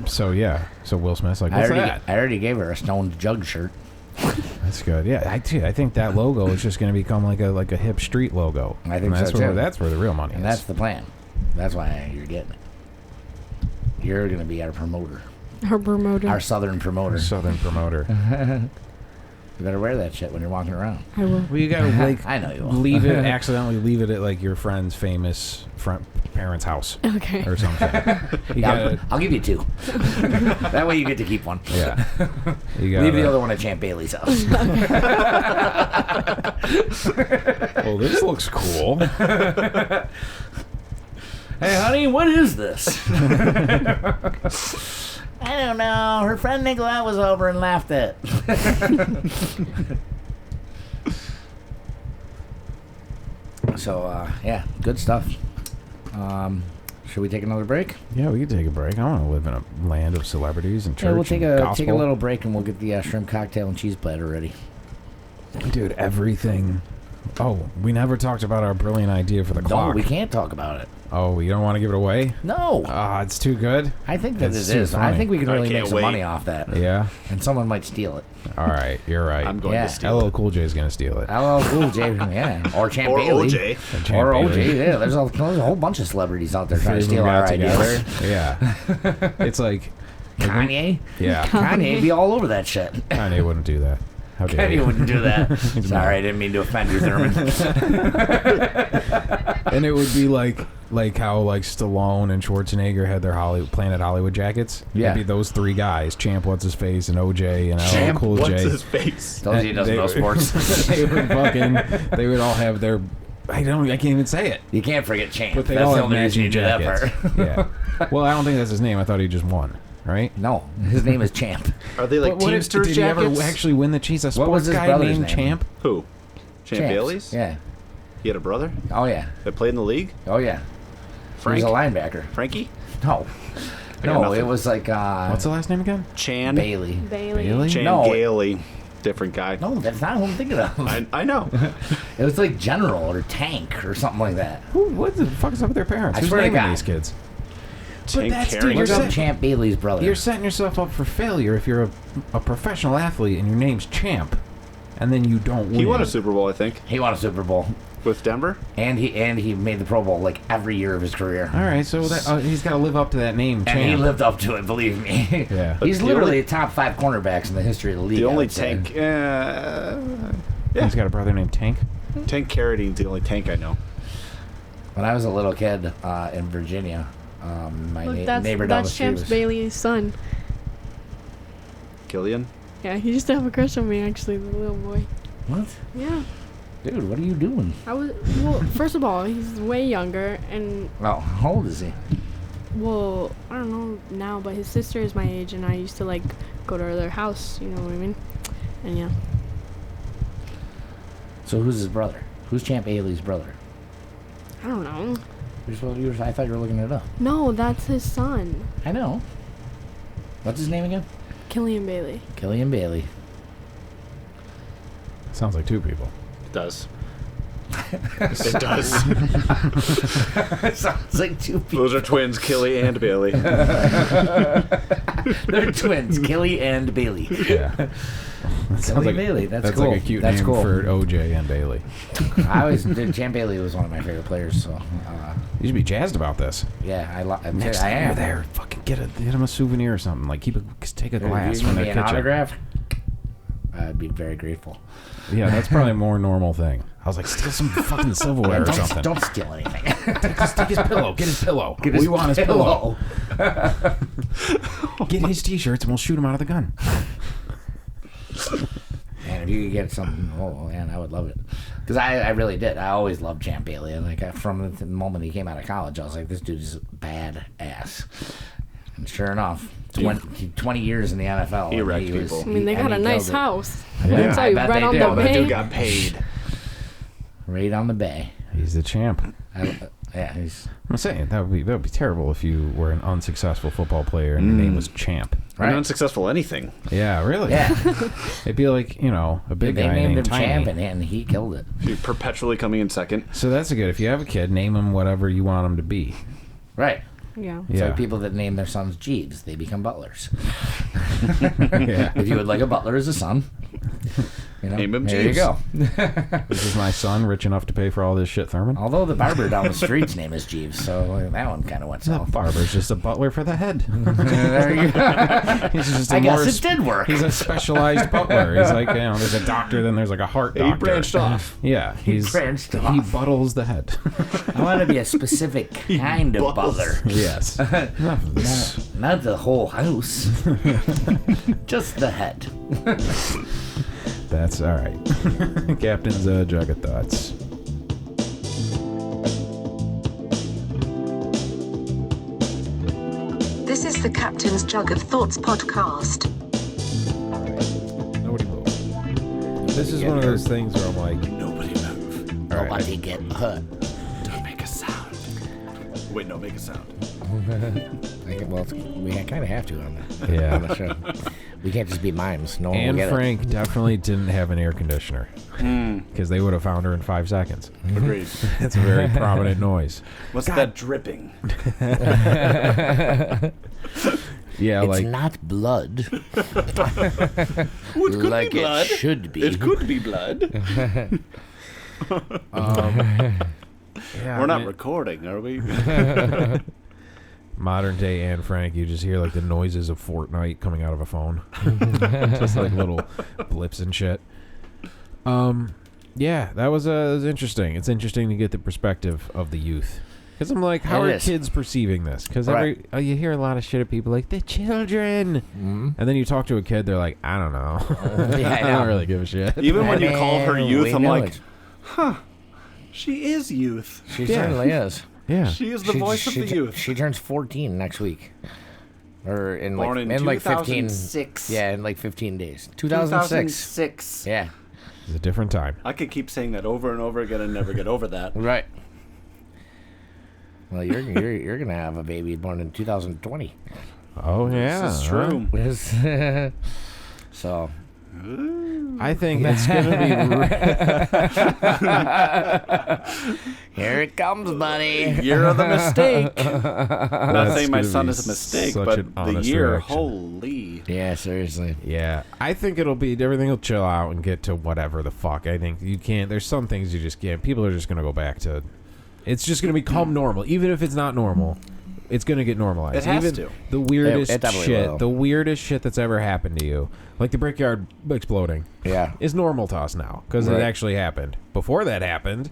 So, yeah. So Will Smith's like, what's that? I already gave her a Stoned Jug shirt. That's good. Yeah, I think that logo is just going to become like a hip street logo. I think And that's so, where too. That's where the real money And is. that's the plan. That's why you're getting it. You're gonna be our promoter, Her promoter. our southern promoter. Southern promoter. You better wear that shit when you're walking around. I will. Well, you got to like I know you will. accidentally leave it at like your friend's famous parents' house Okay. or something. You Yeah, gotta, I'll give you two. That way you get to keep one. yeah. You gotta, Leave the other one at Champ Bailey's house. Well, this looks cool. Hey, honey, what is this? I don't know. Her friend Nicolette was over and laughed at. So, yeah, good stuff. Should we take another break? Yeah, we could take a break. I want to live in a land of celebrities and church. Yeah, we'll take and a gospel. little break and we'll get the shrimp cocktail and cheese platter ready. Dude, everything. Oh, we never talked about our brilliant idea for the No, clock. we can't talk about it. Oh, you don't want to give it away? No, It's too good. I think that It's it too is. I funny. think we can I really can't make some wait. money off that. Yeah. And someone might steal it. All right, you're right. I'm going Yeah. to steal LL Cool J is gonna steal it. LL Cool J, yeah, or Champ Or Bailey, OJ. Champ or Bailey. OJ. Yeah, there's a whole bunch of celebrities out there trying to Three of steal them our got ideas. together. Yeah. It's like Kanye? Yeah. Kanye be all over that shit. Kanye wouldn't do that. How dare Kanye you? wouldn't do that. Sorry, I didn't mean to offend you, Thurman. And it would be like how like Stallone and Schwarzenegger had their Planet Hollywood jackets. Yeah. It'd be those three guys, Champ What's His Face and OJ and Champ Cool J. What's his face? Tells you he doesn't know sports. they would all have their I can't even say it. You can't forget Champ. But they That's all the have only reason you matching do that jackets. part. Yeah. Well, I don't think that's his name. I thought he just won. Right? No, his name is Champ. Are they like What if- Teamsters did jackets? he ever actually win the cheese? A What was sports his guy brother's named name? Champ? Who? Champ Champs. Bailey's? Yeah. He had a brother Oh, yeah. that played in the league? Oh, yeah. Frank? He was a linebacker. Frankie? No. I got No, nothing. it was like What's the last name again? Chan? Bailey. Bailey? Chan No. Gailey. Different guy. No, that's not who I'm thinking of. I know. It was like General or Tank or something like that. What the fuck is up with their parents? I Who's swear to naming God. these kids? Tank that's- dude, Carrington. Look You're up set- Champ Bailey's brother. You're setting yourself up for failure if you're a professional athlete and your name's Champ, and then you don't win. He won a Super Bowl, I think, He won a Super Bowl, with Denver. and he made the Pro Bowl like every year of his career. All right, so that he's got to live up to that name, And Champ. he lived up to it, believe me. Yeah. He's The literally only- a top 5 cornerbacks in the history of the league. The I only would say. tank. He's got a brother named Tank. Tank Carradine's the only tank I know. When I was a little kid in Virginia, my Look, neighbor down the that's street Champs was... Bailey's son. Killian? Yeah, he used to have a crush on me, actually, the little boy. What? Yeah. Dude, what are you doing? Well, first of all, he's way younger, and, Oh, how old is he? well, I don't know now, but his sister is my age, and I used to, like, go to their house, you know what I mean? And, yeah. So who's his brother? Who's Champ Bailey's brother? I don't know. I thought you were looking it up. No, that's his son, I know. What's his name again? Killian Bailey. Killian Bailey. Sounds like two people. It does. It does. Sounds like two people. Those are twins, Killy and Bailey. They're twins, Killy and Bailey. Yeah. That sounds Killy Bailey, that's cool. like a cute That's name cool. for OJ and Bailey. I always did. Champ Bailey was one of my favorite players. So, You should be jazzed about this. yeah, Next I time you're am. there, fucking get him a souvenir or something. Like take a glass If you from give their me an kitchen. autograph, I'd be very grateful. Yeah, that's probably a more normal thing. I was like, steal some fucking silverware or something. Don't steal anything. Take his pillow. Get his pillow. Get We his want his pillow. pillow. Get his t-shirts and we'll shoot him out of the gun. Man, if you could get something, oh man, I would love it. Because I really did. I always loved Champ Bailey. And like from the moment he came out of college, I was like, this dude's badass. And sure enough, 20 years in the NFL. He and wrecked was- people. I mean, they and got a he nice killed it. house. Yeah. Let me tell you, I bet right they on did. the Oh, That dude bay. got paid. Right on the bay. He's the champ. Yeah, he's I'm saying that would be terrible if you were an unsuccessful football player and your name was Champ. right. An unsuccessful anything. Yeah, really. Yeah, It'd be like a big they guy named him named Tiny. Champ, and he killed it. You're perpetually coming in second. So that's good. If you have a kid, name him whatever you want him to be. Right. Yeah. It's Yeah. like people that name their sons Jeeves, they become butlers. Yeah. If you would like a butler as a son, Name him there Jeeves. you go. This is my son, rich enough to pay for all this shit, Thurman. Although the barber down the street's name is Jeeves, so that one kind of went The south. barber's just a butler for the head. There you go. He's just I a more guess it did work. He's a specialized butler. He's like, there's a doctor, then there's like a heart doctor. He branched off. Yeah, he's branched He off. buttles the head. I want to be a specific kind of butler. Yes. Enough of this. Not the whole house. Just the head. That's all right. Captain's jug of thoughts. This is the Captain's Jug of Thoughts podcast. Nobody move. This is one of those things where I'm like, Nobody move. all right, Nobody get hurt. Don't make a sound. Wait, no, make a sound. Well, we kind of have to on the yeah. show. We can't just be mimes. No one will Anne get Frank definitely didn't have an air conditioner because they would have found her in 5 seconds. Agreed. It's a very prominent noise. What's that dripping? Yeah, It's like not blood. It could like be blood. it should be. It could be blood. yeah, We're not I mean, recording, are we? Modern day Anne Frank, you just hear like the noises of Fortnite coming out of a phone. Just like little blips and shit. Yeah, that was interesting. It's interesting to get the perspective of the youth. Because I'm like, how are kids perceiving this? Because you hear a lot of shit of people like, the children. Mm-hmm. And then you talk to a kid, they're like, I don't know. I don't really give a shit. Even when you call her youth, I'm like, she is youth. She certainly is. Yeah. She is the voice of the youth. She turns 14 next week. Or in Born like, in like 2006. 15. Yeah, in like 15 days. 2006. 2006. Yeah. It's a different time. I could keep saying that over and over again and never get over that. Right. Well, you're gonna have a baby born in 2020. Oh yeah, this is true. So, I think it's gonna be. Here it comes, buddy. Year of the mistake. I'm not saying my son is a mistake, but the year, reaction. Holy. Yeah, seriously. Yeah, I think everything will chill out and get to whatever the fuck. I think you can't. There's some things you just can't. People are just gonna go back to. It's just going to become normal. Even if it's not normal, it's going to get normalized. It has to. The weirdest shit, will. the weirdest shit that's ever happened to you, like the Brickyard exploding, is normal to us now because it actually happened. Before that happened,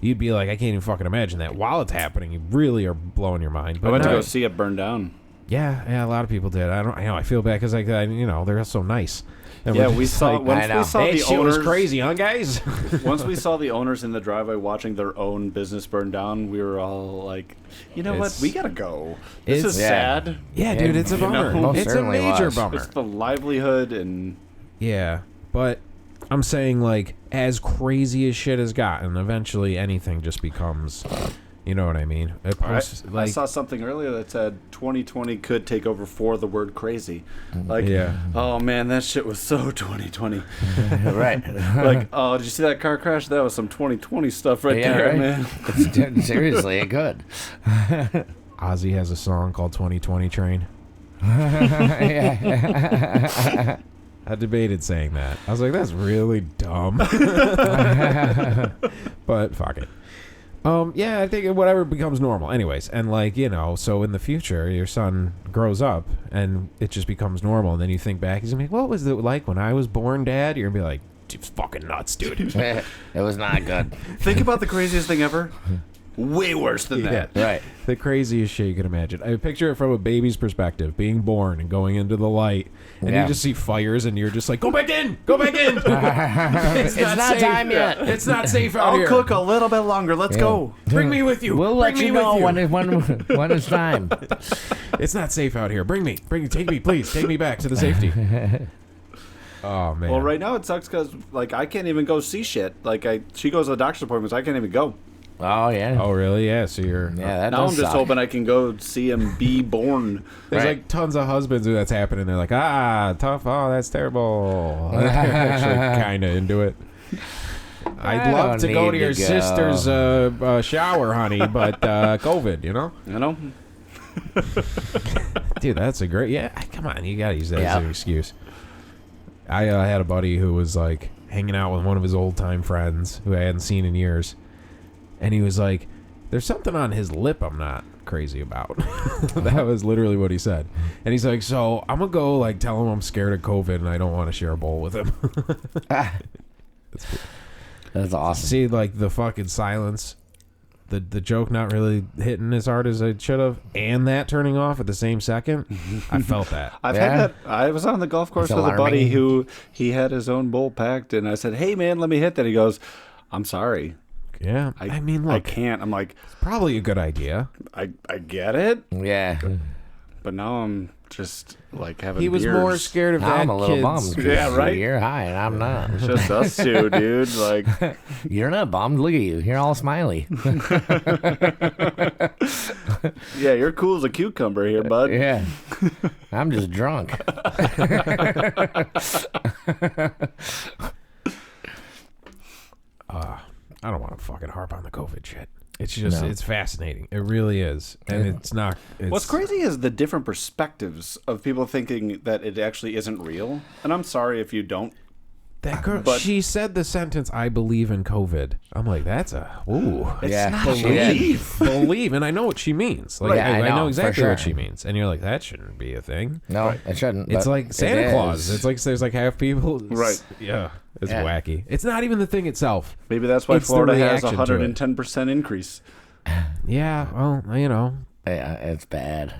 you'd be like, I can't even fucking imagine that. While it's happening, you really are blowing your mind. But I went to go see it burn down. Yeah, a lot of people did. I feel bad because they're so nice. And yeah, we saw once we saw the owners. Was crazy, huh, guys? Once we saw the owners in the driveway watching their own business burn down, we were all like, you know what? We gotta go. This is sad. Yeah, dude, it's a bummer. It's a major bummer. It's the livelihood and. Yeah, but I'm saying like as crazy as shit has gotten, eventually anything just becomes. You know what I mean? I saw something earlier that said 2020 could take over for the word crazy. Like, oh man, that shit was so 2020. Right. Like, oh, did you see that car crash? That was some 2020 stuff right there, man. Seriously, it could. Ozzy has a song called 2020 Train. I debated saying that. I was like, that's really dumb. But fuck it. Yeah, I think whatever becomes normal. Anyways, and so in the future, your son grows up and it just becomes normal. And then you think back, he's going to be like, what was it like when I was born, Dad? You're going to be like, it's fucking nuts, dude. It was not good. Think about the craziest thing ever. Way worse than that. Right. The craziest shit you can imagine. I picture it from a baby's perspective, being born and going into the light. And you just see fires and you're just like, go back in! Go back in! It's not time yet. It's not safe out here. I'll cook a little bit longer. Let's go. Bring me with you. We'll let you know when it's time. It's not safe out here. Bring me. Take me, please. Take me back to the safety. Oh, man. Well, right now it sucks because, I can't even go see shit. She goes to the doctor's appointments. I can't even go. Oh, yeah. Oh, really? Yeah, so you're... Yeah, now I'm just hoping I can go see him be born. There's, tons of husbands who that's happening. They're like, tough. Oh, that's terrible. They're actually kind of into it. I'd love to go to your sister's shower, honey, but COVID, you know? You know? Dude, that's a great... Yeah, come on. You got to use that as an excuse. I had a buddy who was, hanging out with one of his old-time friends who I hadn't seen in years. And he was like, there's something on his lip I'm not crazy about. That was literally what he said. And he's like, so I'm going to go tell him I'm scared of COVID and I don't want to share a bowl with him. That's awesome. See, the fucking silence, the joke not really hitting as hard as it should have, and that turning off at the same second. I felt that. I've had that. I was on the golf course with a buddy who he had his own bowl packed, and I said, hey, man, let me hit that. He goes, I'm sorry. Yeah, I mean, look, I can't. I'm like, it's probably a good idea. I get it. Yeah, but now I'm just having. He was beers. More scared of that. I'm a little bummed. Yeah, right. You're high and I'm not. It's just us two, dude. You're not bummed. Look at you. You're all smiley. Yeah, you're cool as a cucumber here, bud. Yeah, I'm just drunk. I don't want to fucking harp on the COVID shit. It's just, it's fascinating. It really is. And it's not... What's crazy is the different perspectives of people thinking that it actually isn't real. And I'm sorry if you don't That girl, she said the sentence, "I believe in COVID." I'm like, that's believe, and I know what she means. Like, I know exactly what she means, and you're like, that shouldn't be a thing. No, it shouldn't. It's like Santa Claus. It's like there's like half people. Right. Yeah. It's wacky. It's not even the thing itself. Maybe that's why Florida has a 110% increase. Yeah. Well, Yeah, it's bad.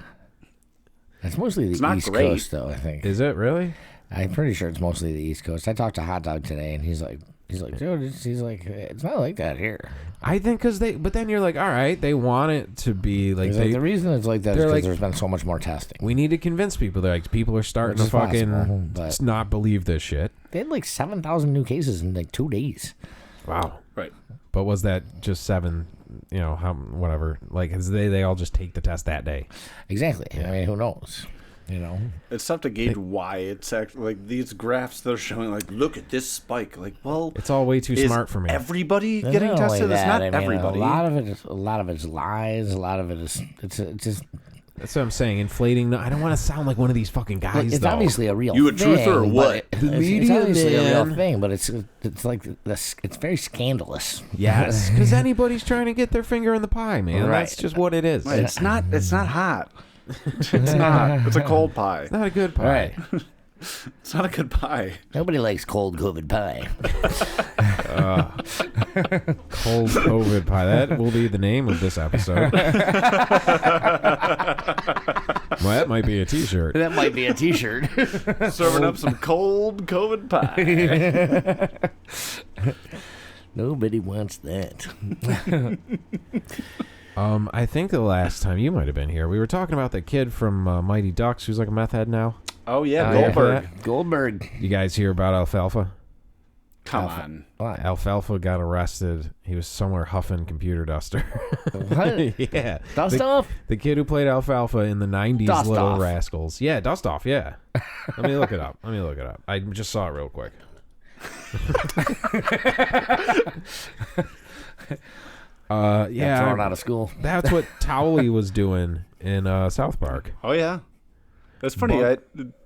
It's mostly the East Coast, though, I think. Is it really? I'm pretty sure it's mostly the East Coast. I talked to Hot Dog today, and he's like, dude, it's not like that here. I think but then you're like, all right, they want it to be like, the reason it's like that is because there's been so much more testing. We need to convince people. They're like, people are starting to fucking not believe this shit. They had like 7,000 new cases in like 2 days. Wow. Right. But was that just 7? Whatever. Like, they all just take the test that day. Exactly. Yeah. I mean, who knows? It's tough to gauge why it's actually like these graphs they're showing. Like, look at this spike. Like, well, it's all way too smart for me. Everybody getting tested? It's not everybody. A lot of it's lies. A lot of it is it's just. That's what I'm saying. Inflating. I don't want to sound like one of these fucking guys. It's obviously a real. You a truther or what? The media, it's obviously a real thing, but it's like this. It's very scandalous. Yes, because anybody's trying to get their finger in the pie, man. Right. That's just what it is. Right. It's not hot. It's not. It's a cold pie. It's not a good pie. Right. It's not a good pie. Nobody likes cold COVID pie. Cold COVID pie. That will be the name of this episode. Well, that might be a T-shirt. That might be a T-shirt. Serving up some cold COVID pie. Nobody wants that. I think the last time you might have been here, we were talking about the kid from Mighty Ducks who's like a meth head now. Oh, yeah, Goldberg. Yeah. Goldberg. You guys hear about Alfalfa? Come on. What? Alfalfa got arrested. He was somewhere huffing computer duster. What? Yeah. Dust off? The kid who played Alfalfa in the 90s Dust Little Off. Rascals. Yeah, Dust Off, yeah. Let me look it up. I just saw it real quick. Yeah. Thrown out of school. That's what Towley was doing in South Park. Oh, yeah. That's funny.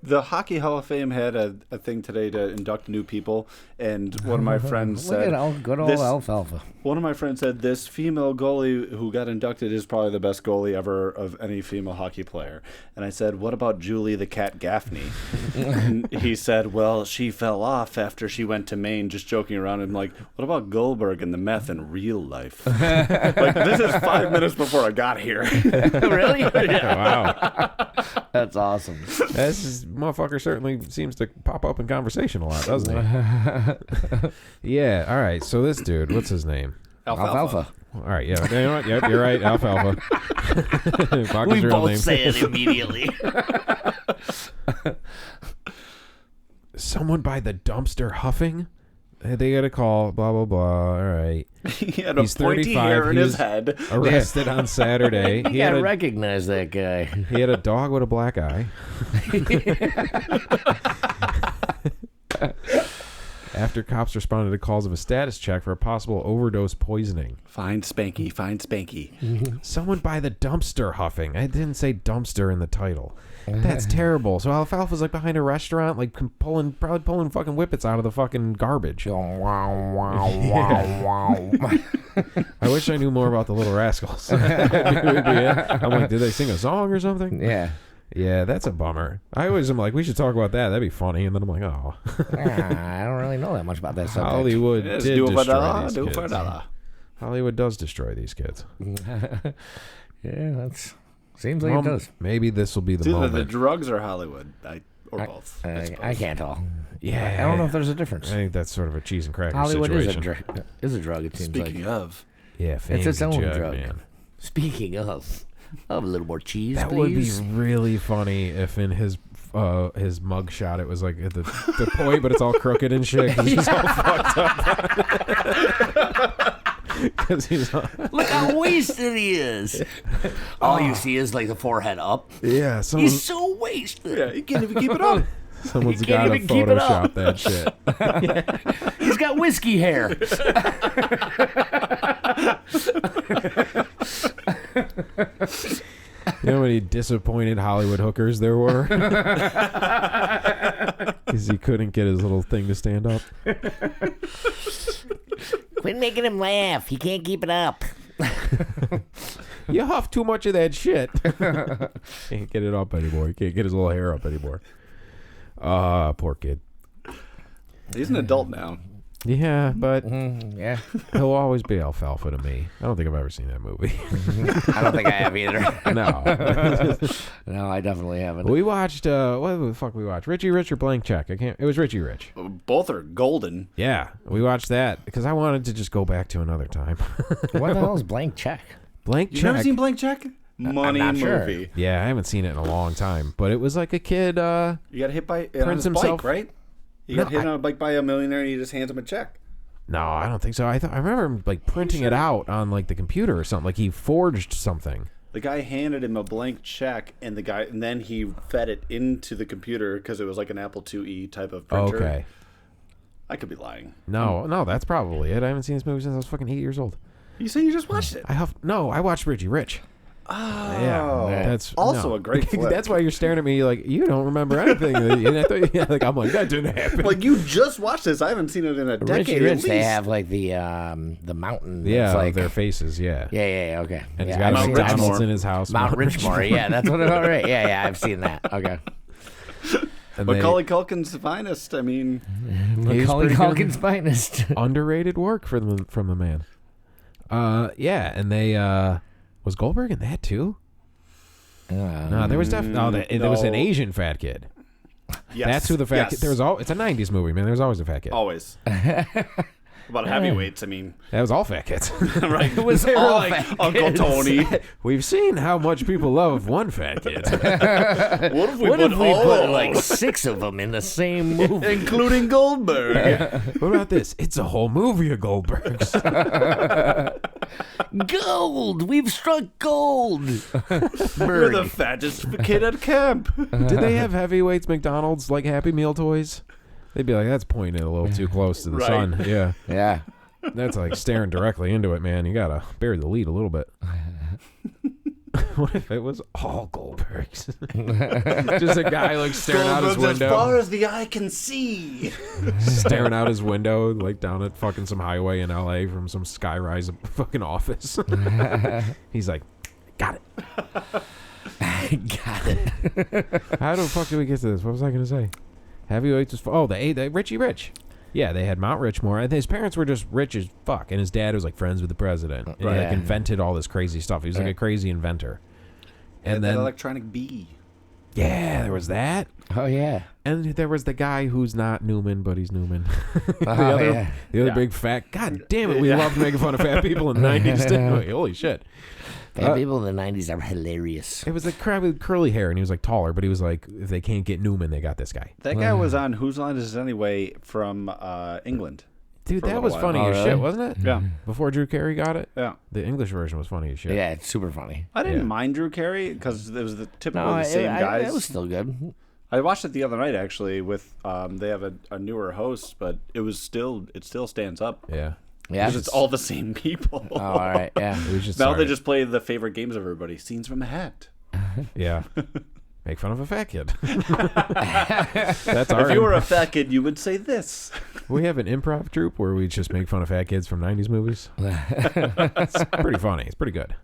The Hockey Hall of Fame had a thing today to induct new people, and one of my friends said... Look at good old Alfalfa. One of my friends said this female goalie who got inducted is probably the best goalie ever of any female hockey player. And I said, what about Julie the Cat Gaffney? And he said, well, she fell off after she went to Maine, just joking around. And I'm like, what about Goldberg and the meth in real life? Like, this is 5 minutes before I got here. Really? Yeah. Wow. That's awesome. This motherfucker certainly seems to pop up in conversation a lot, doesn't he? Yeah, all right. So this dude, what's his name? Alfalfa. All right, yeah. You know what? Yep, you're right. Alfalfa. We both say it immediately. Someone by the dumpster huffing? They got a call, blah, blah, blah. All right. He had a pointy hair in his head. Arrested on Saturday. You gotta recognize that guy. He had a dog with a black eye. After cops responded to calls of a status check for a possible overdose poisoning. Find Spanky, find Spanky. Someone by the dumpster huffing. I didn't say dumpster in the title. That's terrible. So Alfalfa's like behind a restaurant, like probably pulling fucking whippets out of the fucking garbage. I wish I knew more about the Little Rascals. I'm like, did they sing a song or something? Yeah. Yeah, that's a bummer. I always am like, we should talk about that. That'd be funny. And then I'm like, oh. I don't really know that much about that subject. Hollywood did destroy these kids. $2. Hollywood does destroy these kids. Yeah, that's... Seems like it does. Maybe this will be the It's moment. either the drugs or Hollywood, or both. I can't tell. Yeah, I don't know if there's a difference. I think that's sort of a cheese and cracker Hollywood situation. is a drug. It seems Speaking like. of, Yeah, It's its own jug, drug. man. Speaking of a little more cheese, That please. would be really funny if in his mug shot it was like at the point, but it's all crooked and shit. 'Cause he's all fucked up. Because he's all, Look how wasted he is. All you see is like the forehead up. yeah. He's so wasted. yeah, you can't even keep it up. Someone's He got can't to even keep it up. Photoshop that shit. He's got whiskey hair. You know how many disappointed Hollywood hookers there were? Because he couldn't get his little thing to stand up. Quit making him laugh. He can't keep it up. You huff too much of that shit. Can't get it up anymore. He can't get his little hair up anymore. Poor kid. He's an adult now. Yeah, but Yeah. he'll always be Alfalfa to me. I don't think I've ever seen that movie. I don't think I have either. No. No, I definitely haven't. We watched, what the fuck we watched? Richie Rich or Blank Check? It was Richie Rich. Both are golden. Yeah, we watched that because I wanted to just go back to another time. What the hell is Blank Check? Blank You've Check. never seen Blank Check? Money not sure. movie. Yeah, I haven't seen it in a long time, but it was like a kid, You got hit by on his himself. bike, right? You got hit on a bike by a millionaire and he just hands him a check. No, I don't think so. I remember him like printing it out on like the computer or something. Like he forged something. The guy handed him a blank check, and then he fed it into the computer because it was like an Apple IIe type of printer. Okay. I could be lying. No, that's probably it. I haven't seen this movie since I was fucking 8 years old. You saying you just watched it? I watched Richie Rich. Oh, Yeah, that's also a great flick. That's why you're staring at me like you don't remember anything. And I thought, like I'm like that didn't happen. Like you just watched this. I haven't seen it in a decade. Richie at Rich, least. they have like the mountain. Yeah, that's like their faces. Yeah. Yeah, okay. And he's yeah, got I've seen that. McDonald's in his house. Mount Richmore. Yeah, that's what it's all right. Yeah, I've seen that. Okay. And Macaulay Culkin's finest. I mean, Macaulay pretty good. Culkin's finest. Underrated work from the man. Yeah, and they was Goldberg in that too? No, there was definitely there was an Asian fat kid. yes, That's who the fat kid. There was it's a '90s movie, man. There was always a fat kid. always about heavyweights. I mean, That was all fat kids. right? It was all fat Uncle kids. Tony. We've seen how much people love one fat kid, What if we What put if we all put like 6 of them in the same movie? including Goldberg? What about this? It's a whole movie of Goldbergs. Gold! We've struck gold! You're the fattest kid at camp. Did they have heavyweights McDonald's like Happy Meal toys? They'd be like, that's pointing a little too close to the Right. sun. Yeah. Yeah. That's like staring directly into it, man. You gotta bury the lead a little bit. What if it was all Goldbergs? Just a guy like staring out his Goldberg's as far window, as the eye can see. staring out his window, like down at fucking some highway in LA from some skyrise fucking office. He's like, got it. Got it. How the fuck did we get to this? What was I gonna say? Heavyweights was the Richie Rich. Yeah, they had Mount Richmore, and his parents were just rich as fuck, and his dad was like friends with the president, and he like Yeah. invented all this crazy stuff. He was like a crazy inventor. And that then electronic bee. yeah, there was that, Oh, yeah. and there was the guy who's not Newman, but he's Newman. the Oh, other, yeah. the other Yeah. big fat. God damn it, we loved making fun of fat people in the '90s. Didn't we? Holy shit! Fat people in the 90s are hilarious. It was like crap with curly hair, and he was like taller, but he was like, if they can't get Newman, they got this guy. That guy was on Whose Line Is It Anyway from England. Dude, For a that little was while. funny Oh, as really? shit, wasn't it? Yeah. Before Drew Carey got it, Yeah. the English version was funny as shit. Yeah, it's super funny. I didn't Yeah. mind Drew Carey because it was typically No, the same guys. it was still good. I watched it the other night actually with they have a newer host, but it still stands up Yeah. Yeah. because it's all the same people. Oh, all right, yeah. We just Now they started. just play the favorite games of everybody. Scenes from a Hat. Yeah. Make fun of a fat kid. That's our. If you were a fat kid, you would say this. We have an improv troupe where we just make fun of fat kids from '90s movies. It's pretty funny. It's pretty good.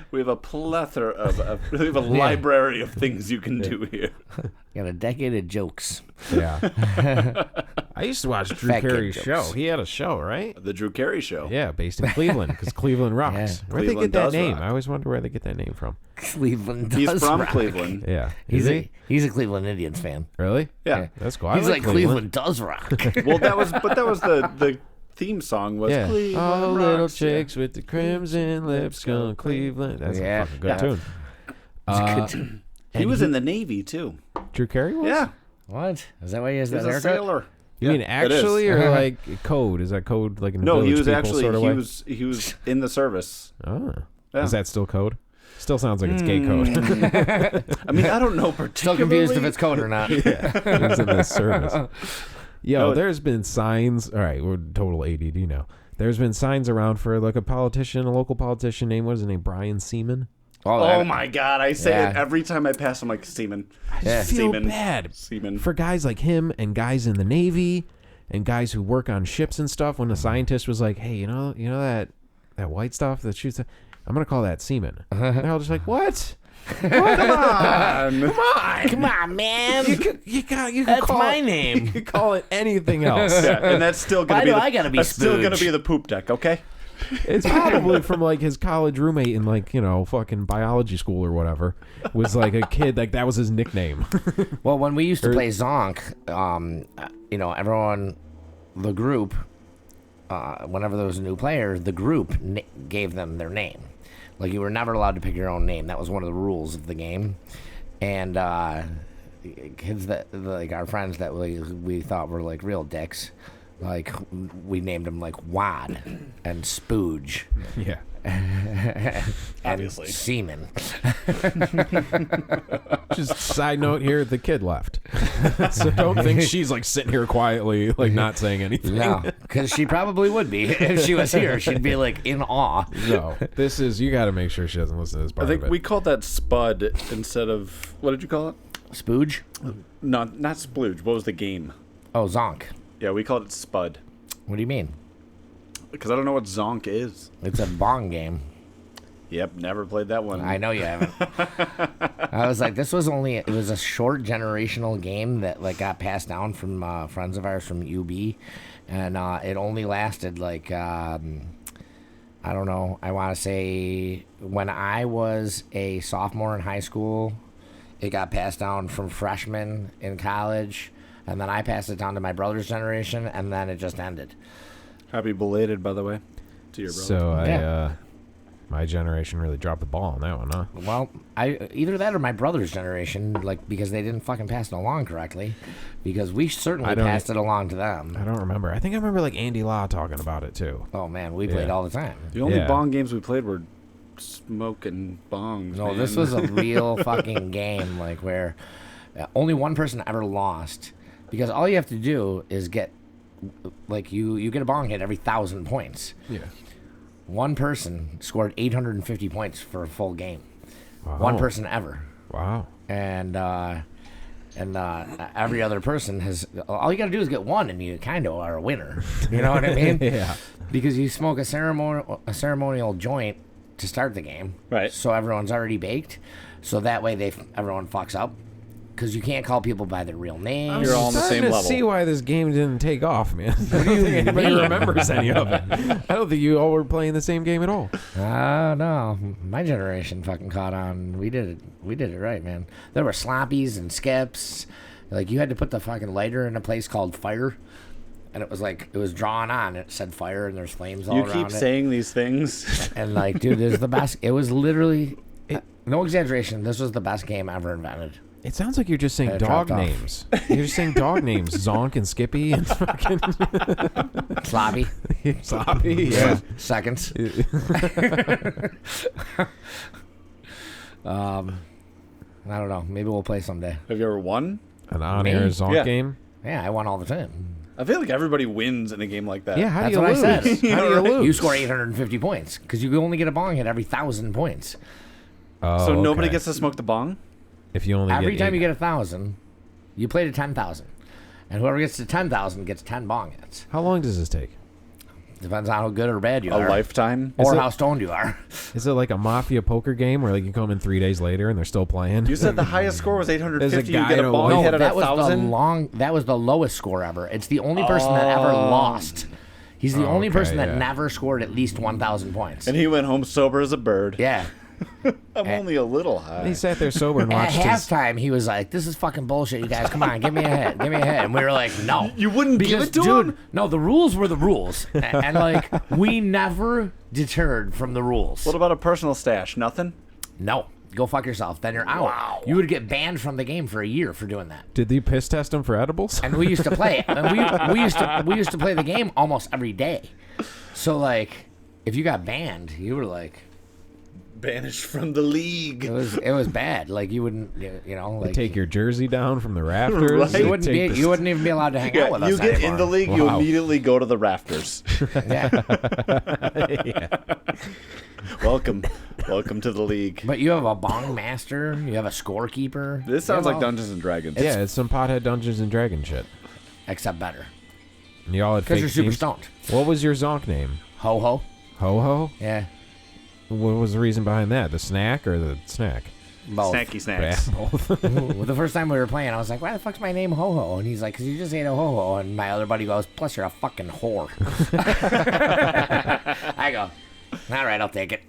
We have a plethora we have a library of things you can do here. Got a decade of jokes. Yeah. I used to watch Drew Fat kid Carey's jokes. show. He had a show, right? The Drew Carey Show. Yeah, based in Cleveland because Cleveland rocks. Yeah. Where'd they Cleveland get that does name? rock. I always wonder where they get that name from. Cleveland He's does from rock. Cleveland. Yeah. He's Is he? he's a Cleveland Indians fan. Really? Yeah. That's cool. I He's like Cleveland does rock. Well, that was the theme song was Yeah. Cleveland All the little rocks, yeah. chicks with the crimson lips going Cleveland. That's Yeah. a fucking good Yeah. tune. Good tune. He was in the Navy too. Drew Carey was? Yeah, What? Is that why he has he was that a haircut? sailor. You mean Yeah, it is. actually or like code? Is that code like in No, he Village was People actually sort of he way? was in the service. Oh. Yeah. Is that still code? Still sounds like it's gay code. I mean, I don't know particularly. Still confused if it's code or not. He's in the service. Yo, No, there's been signs. All right, we're total ADD now. There's been signs around for like a local politician named, what is his name? Brian Seaman. Oh my God! I say it every time I pass. I'm like, Seaman. I just feel bad for guys like him and guys in the Navy and guys who work on ships and stuff. When the scientist was like, "Hey, you know that white stuff that shoots," I'm gonna call that semen. And they're all just like, "What? Come on, man! You can That's call my it, name. You can call it anything else." Yeah, and that's still gonna Why be. do I gotta be that's still gonna Spooge? be the poop deck. Okay. It's probably from like his college roommate in like fucking biology school or whatever. Was like a kid like that was his nickname. Well, when we used to play Zonk, everyone, the group, whenever there was a new player, the group gave them their name. Like, you were never allowed to pick your own name. That was one of the rules of the game. And kids that, like, our friends that we thought were, like, real dicks, like, we named them, like, Wad and Spooge. Yeah. Obviously. Seaman. Just side note here, the kid left. So don't think she's like sitting here quietly, like not saying anything. No, because she probably would be. If she was here, she'd be, like, in awe. No, this is, you got to make sure she doesn't listen to this part I think of it. we called that Spud instead of, what did you call it? Spooge? Not Splooge. What was the game? Oh, Zonk. Yeah, we called it Spud. What do you mean? Because I don't know what Zonk is. It's a bong game. Yep, never played that one. I know you haven't. I was like, it was a short generational game that like got passed down from friends of ours from UB, and it only lasted like I don't know. I want to say when I was a sophomore in high school, it got passed down from freshmen in college, and then I passed it down to my brother's generation, and then it just ended. Happy belated, by the way, to your brother. So my generation really dropped the ball on that one, huh? Well, either that or my brother's generation, like, because they didn't fucking pass it along correctly, because we certainly passed it along to them. I don't remember. I think I remember like Andy Law talking about it too. Oh man, we played all the time. The only bong games we played were smoking bongs. No, man. this was a real fucking game, like where only one person ever lost, because all you have to do is get, like, you get a bong hit every 1,000 points. Yeah. One person scored 850 points for a full game. Wow. One person ever. Wow. And every other person has. All you got to do is get one, and you kind of are a winner. You know what I mean? Yeah. Because you smoke a ceremonial joint to start the game, right? So everyone's already baked. So that way everyone fucks up. Because you can't call people by their real name. You're all on the same level. See why this game didn't take off, man. I don't think anybody remembers any of it. I don't think you all were playing the same game at all. No, my generation fucking caught on. We did it right, man. There were sloppies and skips. Like, you had to put the fucking lighter in a place called fire, and it was like, it was drawn on. It said fire, and there's flames all around it. You keep saying these things, and like, dude, this is the best. It was literally, no sloppy. This was the best game ever invented. It sounds like you're just saying dog names. You're just saying dog names. Zonk and Skippy and fucking... Sloppy. Sloppy, yeah. Seconds. I don't know. Maybe we'll play someday. Have you ever won? An on-air Zonk game? Yeah, I won all the time. I feel like everybody wins in a game like that. Yeah, how That's do you what lose? I said. How do you lose? You score 850 points because you only get a bong hit every 1,000 points. Oh, so nobody okay. gets to smoke the bong? If you only every get time you get 1,000, you play to 10,000, and whoever gets to 10,000 gets 10 bong hits. How long does this take? Depends on how good or bad you are. A lifetime? Or how stoned you are. Is it like a mafia poker game where like you come in 3 days later and they're still playing? You said the highest score was 850. There's a You guy get a in a bong white- hit at that was 1,000? that was the lowest score ever. It's the only person that ever lost. He's the only okay, person that yeah. never scored at least 1,000 points. And he went home sober as a bird. Yeah. I'm only a little high. He sat there sober and At watched his... halftime, he was like, "This is fucking bullshit, you guys. Come on, give me a hit, give me a hit." And we were like, "No, You wouldn't give because, it to dude, him? no, the rules were the rules, and like we never deterred from the rules. What about a personal stash? Nothing? No, go fuck yourself. Then you're out. Wow. You would get banned from the game for a year for doing that. Did they piss test him for edibles? And we used to play. And we used to play the game almost every day. So like, if you got banned, you were like Banished from the league. it was bad. Like you wouldn't, you know, like Take your jersey down from the rafters? Right. you wouldn't even be allowed to hang out with us you get anymore. in the league, you Wow. immediately go to the rafters. Yeah. Welcome. Welcome to the league. But you have a bong master. You have a scorekeeper. This sounds like Dungeons and Dragons. Yeah, it's some pothead Dungeons and Dragons shit. Except better. And y'all had Because fake you're super teams? stoned. What was your Zonk name? Ho ho. Ho ho? Yeah. What was the reason behind that? The snack or the snack? Both. Snacky snacks. Yeah, both. Well, the first time we were playing, I was like, why the fuck's my name Ho Ho? And he's like, because you just ate a Ho Ho. And my other buddy goes, plus you're a fucking whore. I go, all right, I'll take it.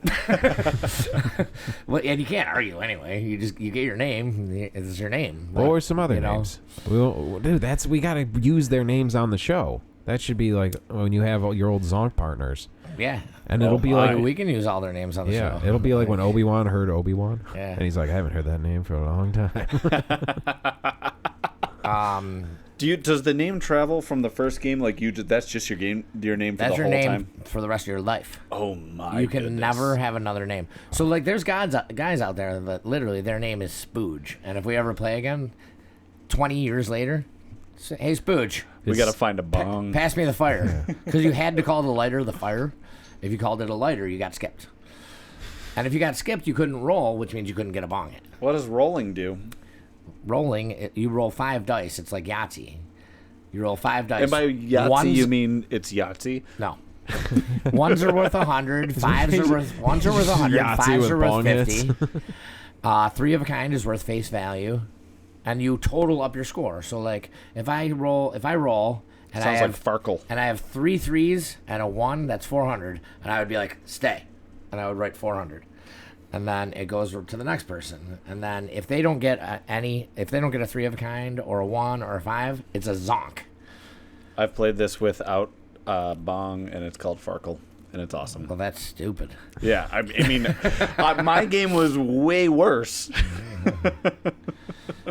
Well, and you can't argue anyway. You get your name. It's your name. What were some other names? Dude, we got to use their names on the show. That should be like when you have all your old Zonk partners. Yeah. And it'll be like we can use all their names on the show. Yeah, it'll be like when Obi-Wan heard Obi-Wan. Yeah. And he's like, I haven't heard that name for a long time. Does the name travel from the first game? Like that's just your name for that's the your whole name time? for the rest of your life. Oh my! You can goodness. never have another name. So like, there's guys out there that literally their name is Spooge, and if we ever play again, 20 years later, say, hey Spooge, we got to find a bong. pass me the fire, because you had to call the lighter the fire. If you called it a lighter, you got skipped. And if you got skipped, you couldn't roll, which means you couldn't get a bong hit. What does rolling do? Rolling, you roll 5 dice. It's like Yahtzee. You roll 5 dice. And by Yahtzee, you mean it's Yahtzee? No. Ones are worth 100. Ones are worth 100. Yahtzee Fives with are worth bong 50. Three of a kind is worth face value, and you total up your score. So like, if I roll, and Sounds like Farkle. and I have 3 threes and a 1, that's 400, and I would be like, stay, and I would write 400, and then it goes to the next person, and then if they don't get if they don't get a 3 of a kind or a 1 or a 5, it's a zonk. I've played this without bong, and it's called Farkle, and it's awesome. Well, that's stupid. Yeah, I mean, my game was way worse.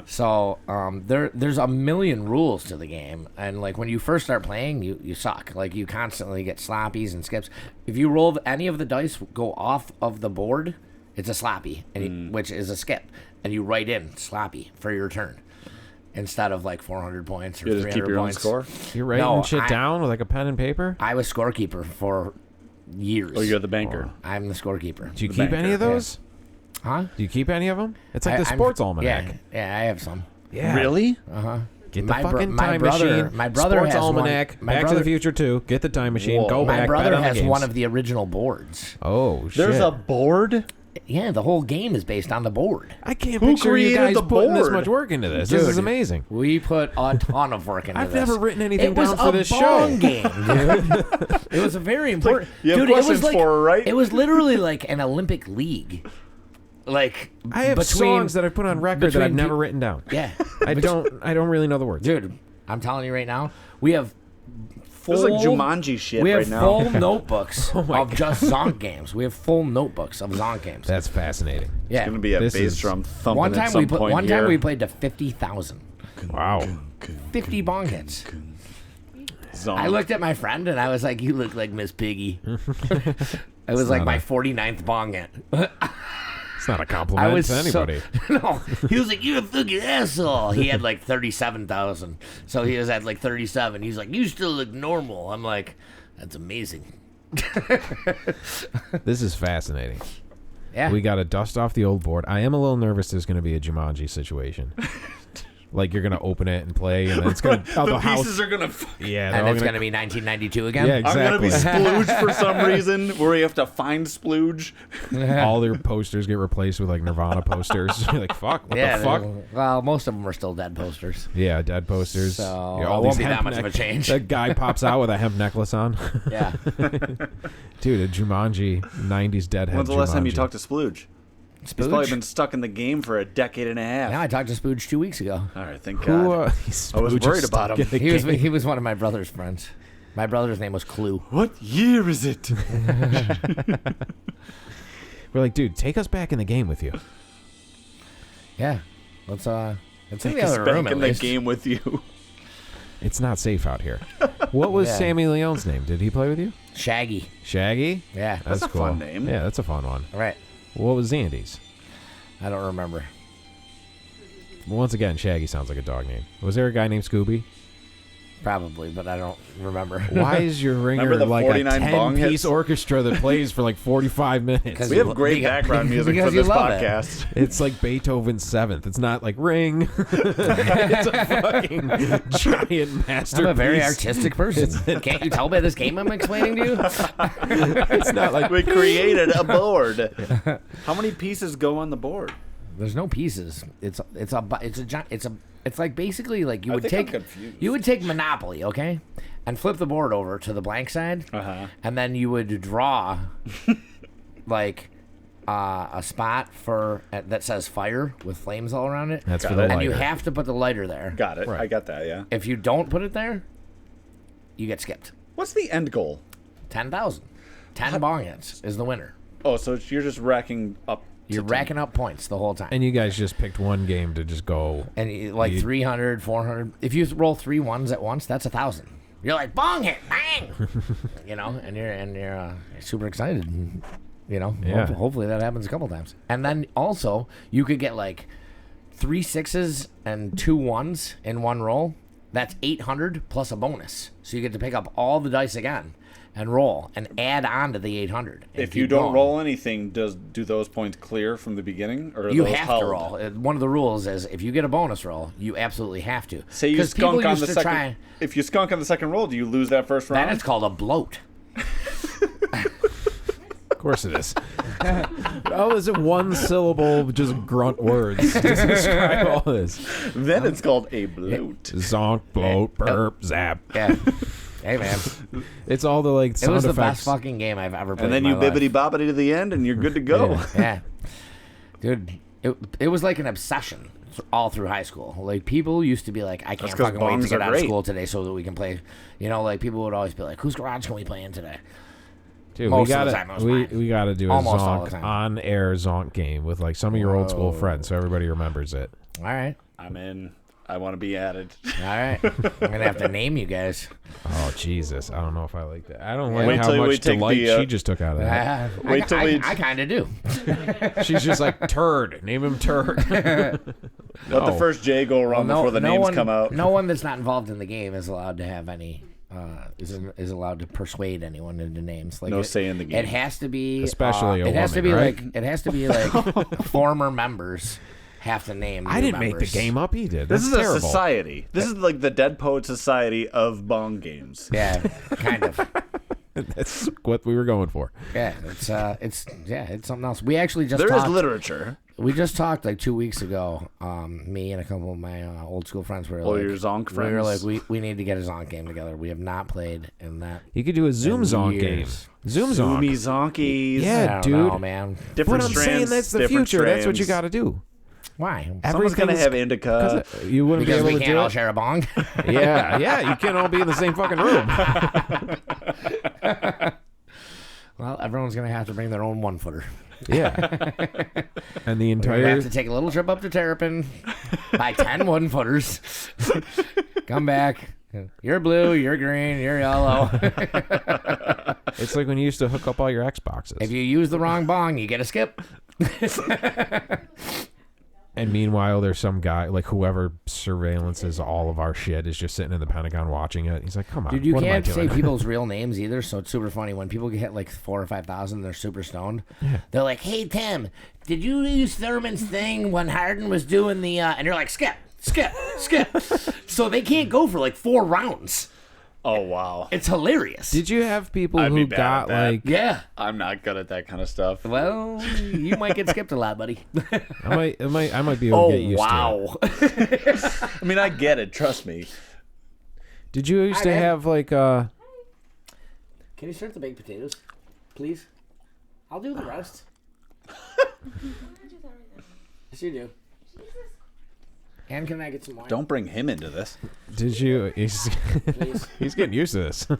So there's a million rules to the game, and like when you first start playing, you suck. Like you constantly get sloppies and skips. If you roll any of the dice go off of the board, it's a sloppy, which is a skip, and you write in sloppy for your turn instead of like 400 points or You 300 just keep your points. own score. You're writing shit down with like a pen and paper? I was scorekeeper for years. Oh, you're the banker. I'm the scorekeeper. Do you The keep banker. any of those? Huh? Do you keep any of them? It's like the sports almanac. Yeah, I have some. Yeah. Really? Get the fucking my time brother- machine. my brother sports has one- almanac. my Back to brother- the Future 2. Get the time machine. Whoa. Go My back. brother bet on the has games. one of the original boards. Oh shit! There's a board? Yeah, the whole game is based on the board. I can't Who picture you created guys the putting this board? much work into this. This is Dude. amazing. We put a ton of work into I've this. never written anything It was down for a this bong show. game, dude. It was a very important. you have dude, it was questions like for her, right? it was literally like an Olympic league. Like I have songs that I put on record that I've between never written down. Yeah, I don't really know the words. dude. I'm telling you right now, we have This is like Jumanji shit We have right now. full notebooks my of just Zonk games. We have full notebooks of Zonk games. That's fascinating. Yeah. It's gonna be a This bass is- drum thumping One at time some we put. point One here. time we played to 50,000. Wow. 50 bong hits. Zonk. I looked at my friend and I was like, "You look like Miss Piggy." It was like my 49th bong hit. It's not a I compliment was to anybody. no, he was like, "You're a fucking asshole." He had like 37,000, so he was at like 37. He's like, "You still look normal." I'm like, "That's amazing." This is fascinating. Yeah. We got to dust off the old board. I am a little nervous there's going to be a Jumanji situation. Like you're going to open it and play, and then it's going to... the pieces are gonna. Yeah, and it's going to be 1992 again. Yeah, I'm gonna be exactly. Splooge for some reason, where you have to find Splooge. All their posters get replaced with like Nirvana posters. You're like, fuck, what Yeah, the fuck? well, most of them are still dead posters. Yeah, dead posters. So, Yeah, it won't these be that hemp much of a change. That guy pops out with a hemp necklace on. Yeah. Dude, a Jumanji 90s deadhead. When's the last time you Jumanji. talked to Splooge? He's probably Spooge? been stuck in the game for a decade and a half. Yeah, I talked to Spooge 2 weeks ago. All right, thank Who, God. I was Spooge is worried about stuck him. in the He game. was one of my brother's friends. My brother's name was Clue. What year is it? We're like, dude, take us back in the game with you. Yeah. Let's in Take the us other back room at in the least. game with you. It's not safe out here. What was Yeah. Sammy Leone's name? Did he play with you? Shaggy. Shaggy? Yeah. That's a cool. fun name. Yeah, that's a fun one. All right. What was Zandy's? I don't remember. Once again, Shaggy sounds like a dog name. Was there a guy named Scooby? Probably, but I don't remember. Why is your ringer Remember the like a 49 bong 10-piece hits? orchestra that plays for like 45 minutes? We have great background music for this podcast. It's like Beethoven's Seventh. It's not like Ring. It's a fucking giant masterpiece. I'm a very artistic person. Can't you tell by this game I'm explaining to you? It's not like We created a board. How many pieces go on the board? There's no pieces. It's like basically like you would take Monopoly, okay, and flip the board over to the blank side, and then you would draw like a spot for that says fire with flames all around it. That's for the lighter. And you have to put the lighter there. Got it. Right. I got that. Yeah. If you don't put it there, you get skipped. What's the end goal? 10,000. 10 bong hits is the winner. Oh, so you're just racking up. You're racking up points the whole time. And you guys just picked one game to just go. And like 300, 400. If you roll 3 ones at once, that's 1,000. You're like bong hit, bang, and you're super excited. Yeah. Hopefully that happens a couple times. And then also you could get like 3 6s and 2 1s in one roll. That's 800 plus a bonus. So you get to pick up all the dice again and roll and add on to the 800. If you don't roll anything, do those points clear from the beginning, or are you those have held? to roll. One of the rules is if you get a bonus roll, you absolutely have to. Say you skunk on the second. If you skunk on the second roll, do you lose that first round? That is called a bloat. Of course it is. Oh, is it one syllable, just grunt words to describe all this? Then it's called a bloat. Zonk, bloat, burp, zap. Yeah. Hey, man. It's all the like sound It was the effects. best fucking game I've ever played. And then in you my life. bibbity bobbity to the end, and you're good to go. Yeah. Dude, it was like an obsession all through high school. Like, people used to be like, I can't 'cause fucking wait to bongs get are out of great. school today so that we can play. Like, people would always be like, whose garage can we play in today? Dude, Most we of the gotta time it was mine. we gotta do a Almost all the Zonk time. on air Zonk game with like some of your old school friends, so everybody remembers it. All right. I'm in. I want to be added. All right. I'm going to have to name you guys. Oh Jesus, I don't know if I like that. I don't Wait like how till we much take delight the, she just took out of that. Wait till we- I kind of do. She's just like turd. Name him turd. Let the first J go around before the names come out. No one that's not involved in the game is allowed to have any. Is allowed to persuade anyone into names. Like No say in the game. It has to be, Especially a it has to woman, be right? like it has to be like former members have to name. I new didn't make the members. game up. He did. This That's is terrible. a society. This is like the Dead Poet Society of bong games. Yeah, kind of. That's what we were going for. Yeah, it's something else. We actually just There is talked, literature. We just talked like 2 weeks ago. Me and a couple of my old school friends were like, your Zonk we were friends. like, we need to get a Zonk game together. We have not played in that. You could do a Zoom Zonk game. years. Zoom Zoomy Zonk. zonkies. Yeah, I don't dude. know, man. Different But I'm strands. saying that's the different future. That's what you strands. got to do. Why? Someone's going to have indica. You wouldn't Because be we able to can't do all it. share a bong. Yeah. You can't all be in the same fucking room. Well, everyone's gonna have to bring their own 1-footer. Yeah. And the We're gonna entire have to take a little trip up to Terrapin, buy 10 1-footers, come back. You're blue, you're green, you're yellow. it's like when you used to hook up all your Xboxes. If you use the wrong bong, you get a skip. And meanwhile, there's some guy, like whoever surveillances all of our shit, is just sitting in the Pentagon watching it. He's like, come on, Dude, you what am I can't say doing? people's real names either, so it's super funny. When people get like 4,000 or 5,000, they're super stoned. Yeah. They're like, hey, Tim, did you use Thurman's thing when Harden was doing the... And you're like, skip. So they can't go for like 4 rounds. Oh, wow. It's hilarious. Did you have people I'd be who bad got at that. like... Yeah. I'm not good at that kind of stuff. Well, you might get skipped a lot, buddy. I might be able to get used to it. I mean, I get it. Trust me. Did you used to man. have like Can you start the baked potatoes, please? I'll do the rest. Yes, you do. And can I get some wine? Don't bring him into this. Did you? He's, Please. he's getting used to this. What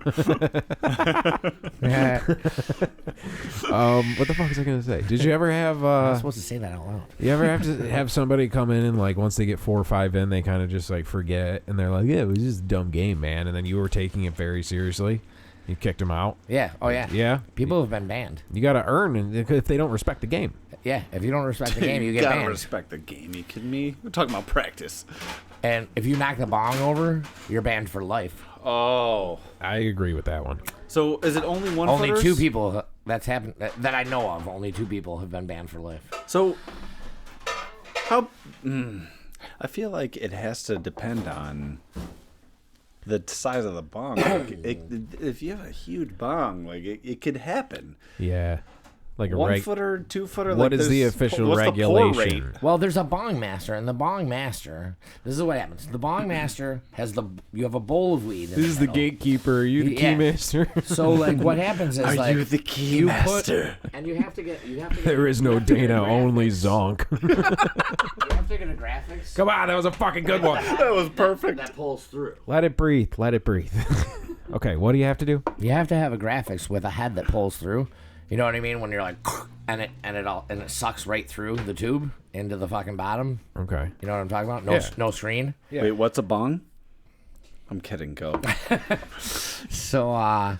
the fuck was I gonna say? Did you ever have? I'm supposed to say that out loud. You ever have to have somebody come in and like once they get 4 or 5 in, they kind of just like forget and they're like, yeah, it was just a dumb game, man. And then you were taking it very seriously. You kicked them out. Yeah. Oh, yeah. Yeah. People have been banned. You got to earn, and if they don't respect the game. Yeah. If you don't respect the game, you You get gotta banned. respect the game. You kidding me? We're talking about practice. And if you knock the bong over, you're banned for life. Oh. I agree with that one. So is it only one Only footers? 2 people that's happened that I know of. Only 2 people have been banned for life. So how... I feel like it has to depend on the size of the bong. Like, if you have a huge bong, like it could happen. Yeah. Like a 1 footer, 2 footer. What like is the official what's regulation? The pour rate? Well, there's a bong master, and the bong master. This is what happens. The bong master has you have a bowl of weed. This is the gatekeeper. Are you the key master? So like, what happens is Are you the key master? And you have to get. There is no Dana, only Zonk. You have to get a graphics. Come on, that was a fucking good one. That was perfect. That pulls through. Let it breathe. Let it breathe. Okay, what do you have to do? You have to have a graphics with a head that pulls through. You know what I mean? When you're like, and it sucks right through the tube into the fucking bottom. Okay. You know what I'm talking about? No screen. Yeah. Wait, what's a bong? I'm kidding. Go. So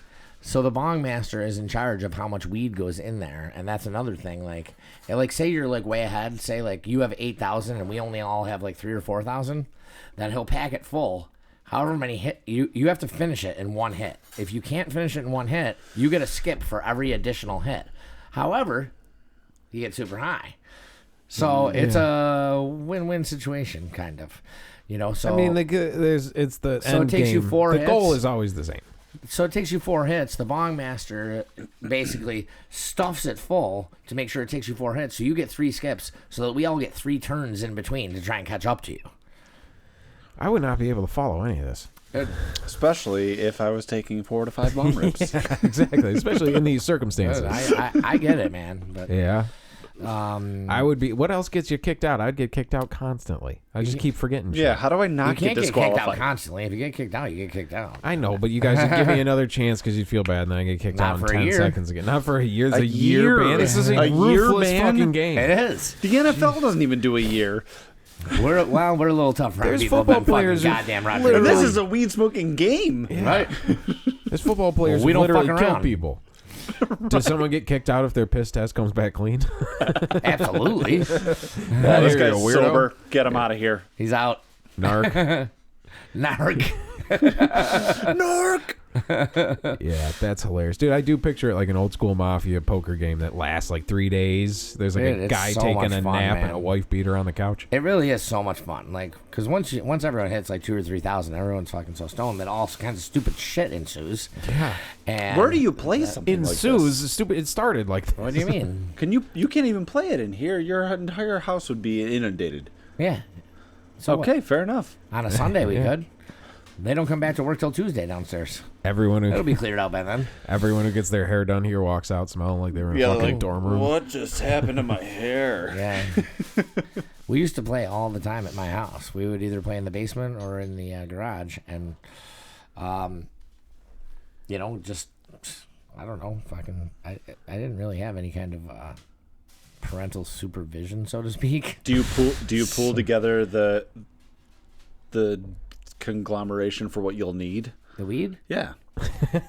the bong master is in charge of how much weed goes in there, and that's another thing. Like say you're like way ahead. Say like you have 8,000 and we only all have like 3,000 or 4,000. Then he'll pack it full. However many hit you have to finish it in 1 hit. If you can't finish it in 1 hit, you get a skip for every additional hit. However, you get super high. So it's a win-win situation, kind of. You know, so I mean, it's the So end it takes you game. 4 The hits. goal is always the same. So it takes you 4 hits. The bong master basically stuffs it full to make sure it takes you 4 hits. So you get 3 skips, so that we all get 3 turns in between to try and catch up to you. I would not be able to follow any of this. Especially if I was taking 4 to 5 bong rips. Yeah, exactly. Especially in these circumstances. I get it, man. But yeah. I would be. What else gets you kicked out? I'd get kicked out constantly. I just keep forgetting. Yeah. Shit. How do I you not can't get get kicked out disqualified? constantly. If you get kicked out, you get kicked out. I know, but you guys would give me another chance because you'd feel bad, and then I get kicked Not out in for a 10 year. seconds again. Not for a year. It's A a year ban. This is a year ruthless ban? fucking game. It is. The NFL doesn't even do a year. We're a little tough around There's people. football Been fucking players who goddamn Roger. And literally- this is a weed smoking game. Right. There's football players we who don't literally fuck kill around. people. Does someone get kicked out if their piss test comes back clean? Absolutely. This You're guy's a weirdo. sober. Get him out of here. He's out. Narc. Narc. Narc. Yeah, that's hilarious. Dude, I do picture it like an old school mafia poker game that lasts like 3 days. There's like Dude, a it's guy so taking much a fun, nap man. and a wife beater on the couch. It really is so much fun. Like, because once everyone hits like 2,000 or 3,000, everyone's fucking so stoned that all kinds of stupid shit ensues. Yeah. And Where do you play something like Ensues. this? Stupid. It started like What do you mean? You can't even play it in here. Your entire house would be inundated. Yeah. So Okay, fair enough. on a Sunday we Yeah. could. They don't come back to work till Tuesday downstairs. everyone It'll who be cleared out by then. everyone who gets their hair done here walks out smelling like they were in a fucking dorm room. What just happened to my hair? Yeah. We used to play all the time at my house. We would either play in the basement or in the garage, and just I don't know, fucking. I didn't really have any kind of parental supervision, so to speak. Do you pull together the conglomeration for what you'll need? The weed? Yeah.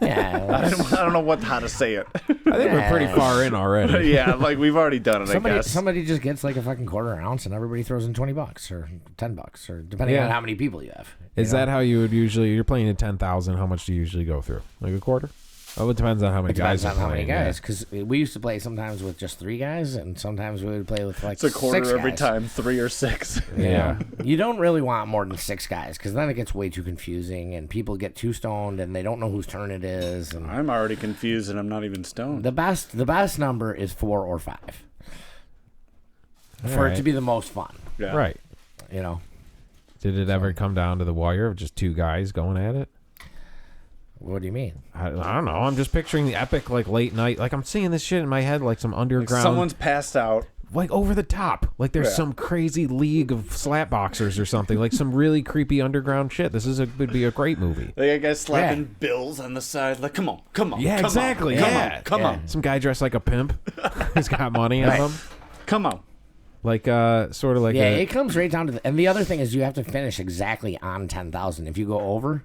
Yeah. I don't know how to say it. I think we're pretty far in already. Yeah, like we've already done it. I guess. Somebody just gets like a fucking quarter ounce, and everybody throws in $20 or $10, or depending Yeah. on how many people you have. Is that how you would usually? You're playing at 10,000. How much do you usually go through? Like a quarter? Oh, it depends on how many It depends guys. on are how many playing, guys, because we used to play sometimes with just 3 guys, and sometimes we would play with like It's a quarter 6 every guys. time, 3 or 6. Yeah. You don't really want more than 6 guys, because then it gets way too confusing, and people get too stoned, and they don't know whose turn it is. And I'm already confused, and I'm not even stoned. the best number is 4 or 5 for it to Alright. be the most fun. Yeah. Right. You know, Did it ever come down to the wire of just 2 guys going at it? what do you mean? I don't know. I'm just picturing the epic, like, late night. Like, I'm seeing this shit in my head, like some underground. Someone's passed out. like over the top. Like there's Yeah. some crazy league of slap boxers or something. Like some really creepy underground shit. Would be a great movie. They got guys slapping bills on the side. Like, come on. Yeah, come exactly. On, Yeah. come on. Some guy dressed like a pimp. He's got money on him. Come on. Like sort of like Yeah, it comes right down to and the other thing is you have to finish exactly on 10,000. If you go over,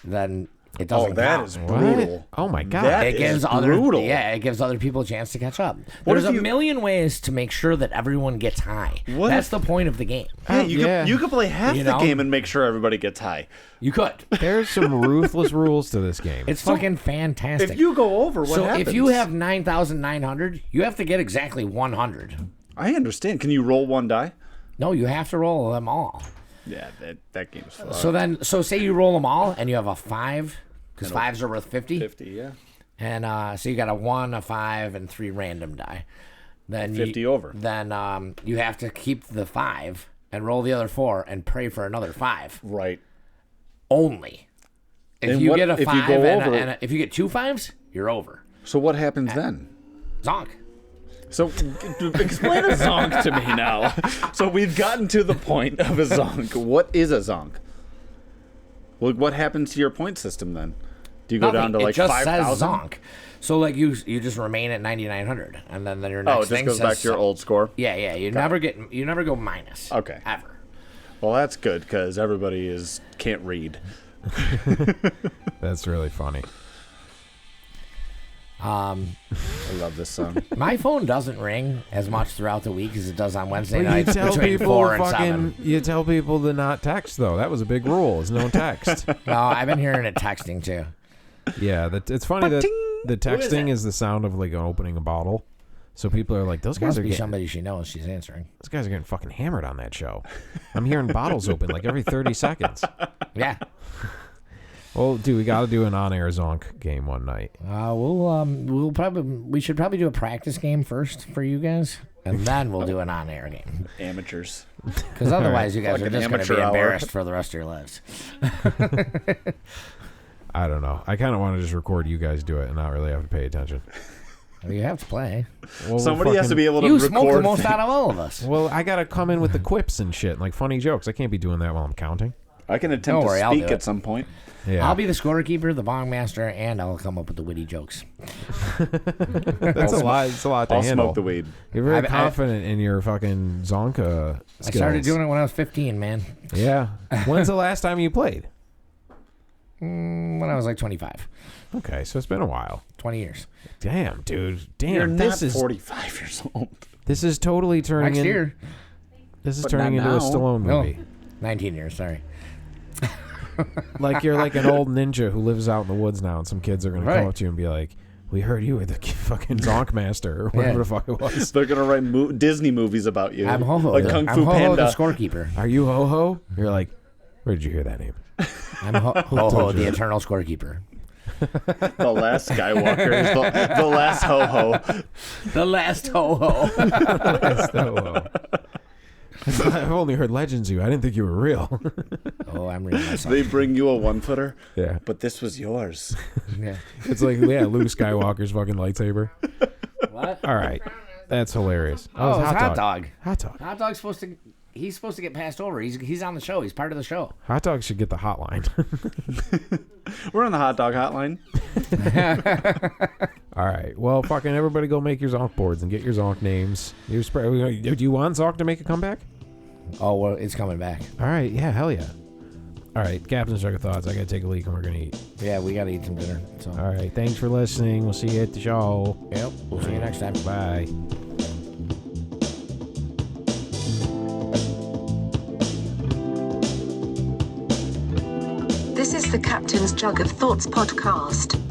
then it doesn't that count. is brutal. Oh my god. That It is gives brutal. it gives other people a chance to catch up. What There's if a you- million ways to make sure that everyone gets high. What That's if- the point of the game. Yeah, you could play half You the know? game and make sure everybody gets high. You could. There's some ruthless rules to this game. It's fucking fantastic. If you go over, what so happens? if you have 9,900, you have to get exactly 100. I understand. Can you roll one die? No, you have to roll them all. Yeah, that game's fun. So say you roll them all and you have a 5, because 5s are worth 50. 50, yeah. And so you got a 1, a 5, and 3 random die. Then 50 over. Then you have to keep the 5 and roll the other 4 and pray for another 5. Right. Only. If And you what get a if you 5 go and, over- if you get 2 5s, you're over. So what happens then? Zonk. So explain a zonk to me now. So we've gotten to the point of a zonk. What is a zonk? Well, what happens to your point system then? Do you go down to like it just 5,000? says zonk. So like you just remain at 9,900, and then your Oh, next it just thing goes says back to your old score? Yeah. You never go minus. Okay. Ever. Well, that's good because everybody can't read. That's really funny. I love this song. My phone doesn't ring as much throughout the week as it does on Wednesday But you nights tell between people 4 and 7. you tell people to not text though. That was a big rule. Is no text. No, I've been hearing it texting too. Yeah, it's funny that the texting is the sound of like opening a bottle. So people are like, those guys Must are be getting, somebody she knows she's answering. those guys are getting fucking hammered on that show. I'm hearing bottles open like every 30 seconds. Yeah. Well, dude, we got to do an on-air Zonk game one night. We should probably do a practice game first for you guys, and then we'll do an on-air game. Amateurs. Because otherwise, you guys are Fucking just going to amateur be hour. embarrassed for the rest of your lives. I don't know. I kind of want to just record you guys do it and not really have to pay attention. Well, you have to play. Well, Somebody has to be able to You record. smoke the most out of all of us. Well, I got to come in with the quips and shit, like funny jokes. I can't be doing that while I'm counting. I can attempt Don't worry, to I'll speak do at it. some point. Yeah. I'll be the scorekeeper, the bong master, and I'll come up with the witty jokes. That's a lot. It's a lot to I'll handle. smoke the weed. You're very I- confident in your fucking Zonka skills. I started doing it when I was 15, man. Yeah. When's the last time you played? When I was like 25. Okay, so it's been a while. 20 years. Damn, dude. Damn, You're this not is 45 years old. this is totally turning Next year. This is But turning not into a now. Stallone No. movie. 19 years, sorry. Like you're like an old ninja who lives out in the woods now, and some kids are gonna Right. come up to you and be like, "We heard you were the fucking Zonk master or whatever Yeah. the fuck it was." They're going to write Disney movies about you. I'm Ho-Ho. Like Kung I'm Fu Ho-Ho, Panda. the scorekeeper. Are you Ho Ho? You're like, where did you hear that name? I'm Ho-Ho, told the you? eternal scorekeeper. The last Skywalker. the last Ho-Ho. The last Ho-Ho. That's Ho Ho. I've only heard legends of you. I didn't think you were real. Oh, I'm reading myself. They bring you a one-footer. Yeah. But this was yours. Yeah. It's like, yeah, Luke Skywalker's fucking lightsaber. What? All right. That's hilarious. Oh, it's hot dog. Hot dog. Hot dog's supposed to. He's supposed to get passed over. He's on the show. He's part of the show. Hot dog should get the hotline. We're on the hot dog hotline. All right. Well, fucking everybody go make your Zonk boards and get your Zonk names. Do you want Zonk to make a comeback? Oh, well, it's coming back. All right. Yeah, hell yeah. All right. Captain's Jug of Thoughts. I got to take a leak and we're going to eat. Yeah, we gotta eat some dinner. So. All right. Thanks for listening. We'll see you at the show. Yep. We'll see you next time. Bye. This is the Captain's Jug of Thoughts podcast.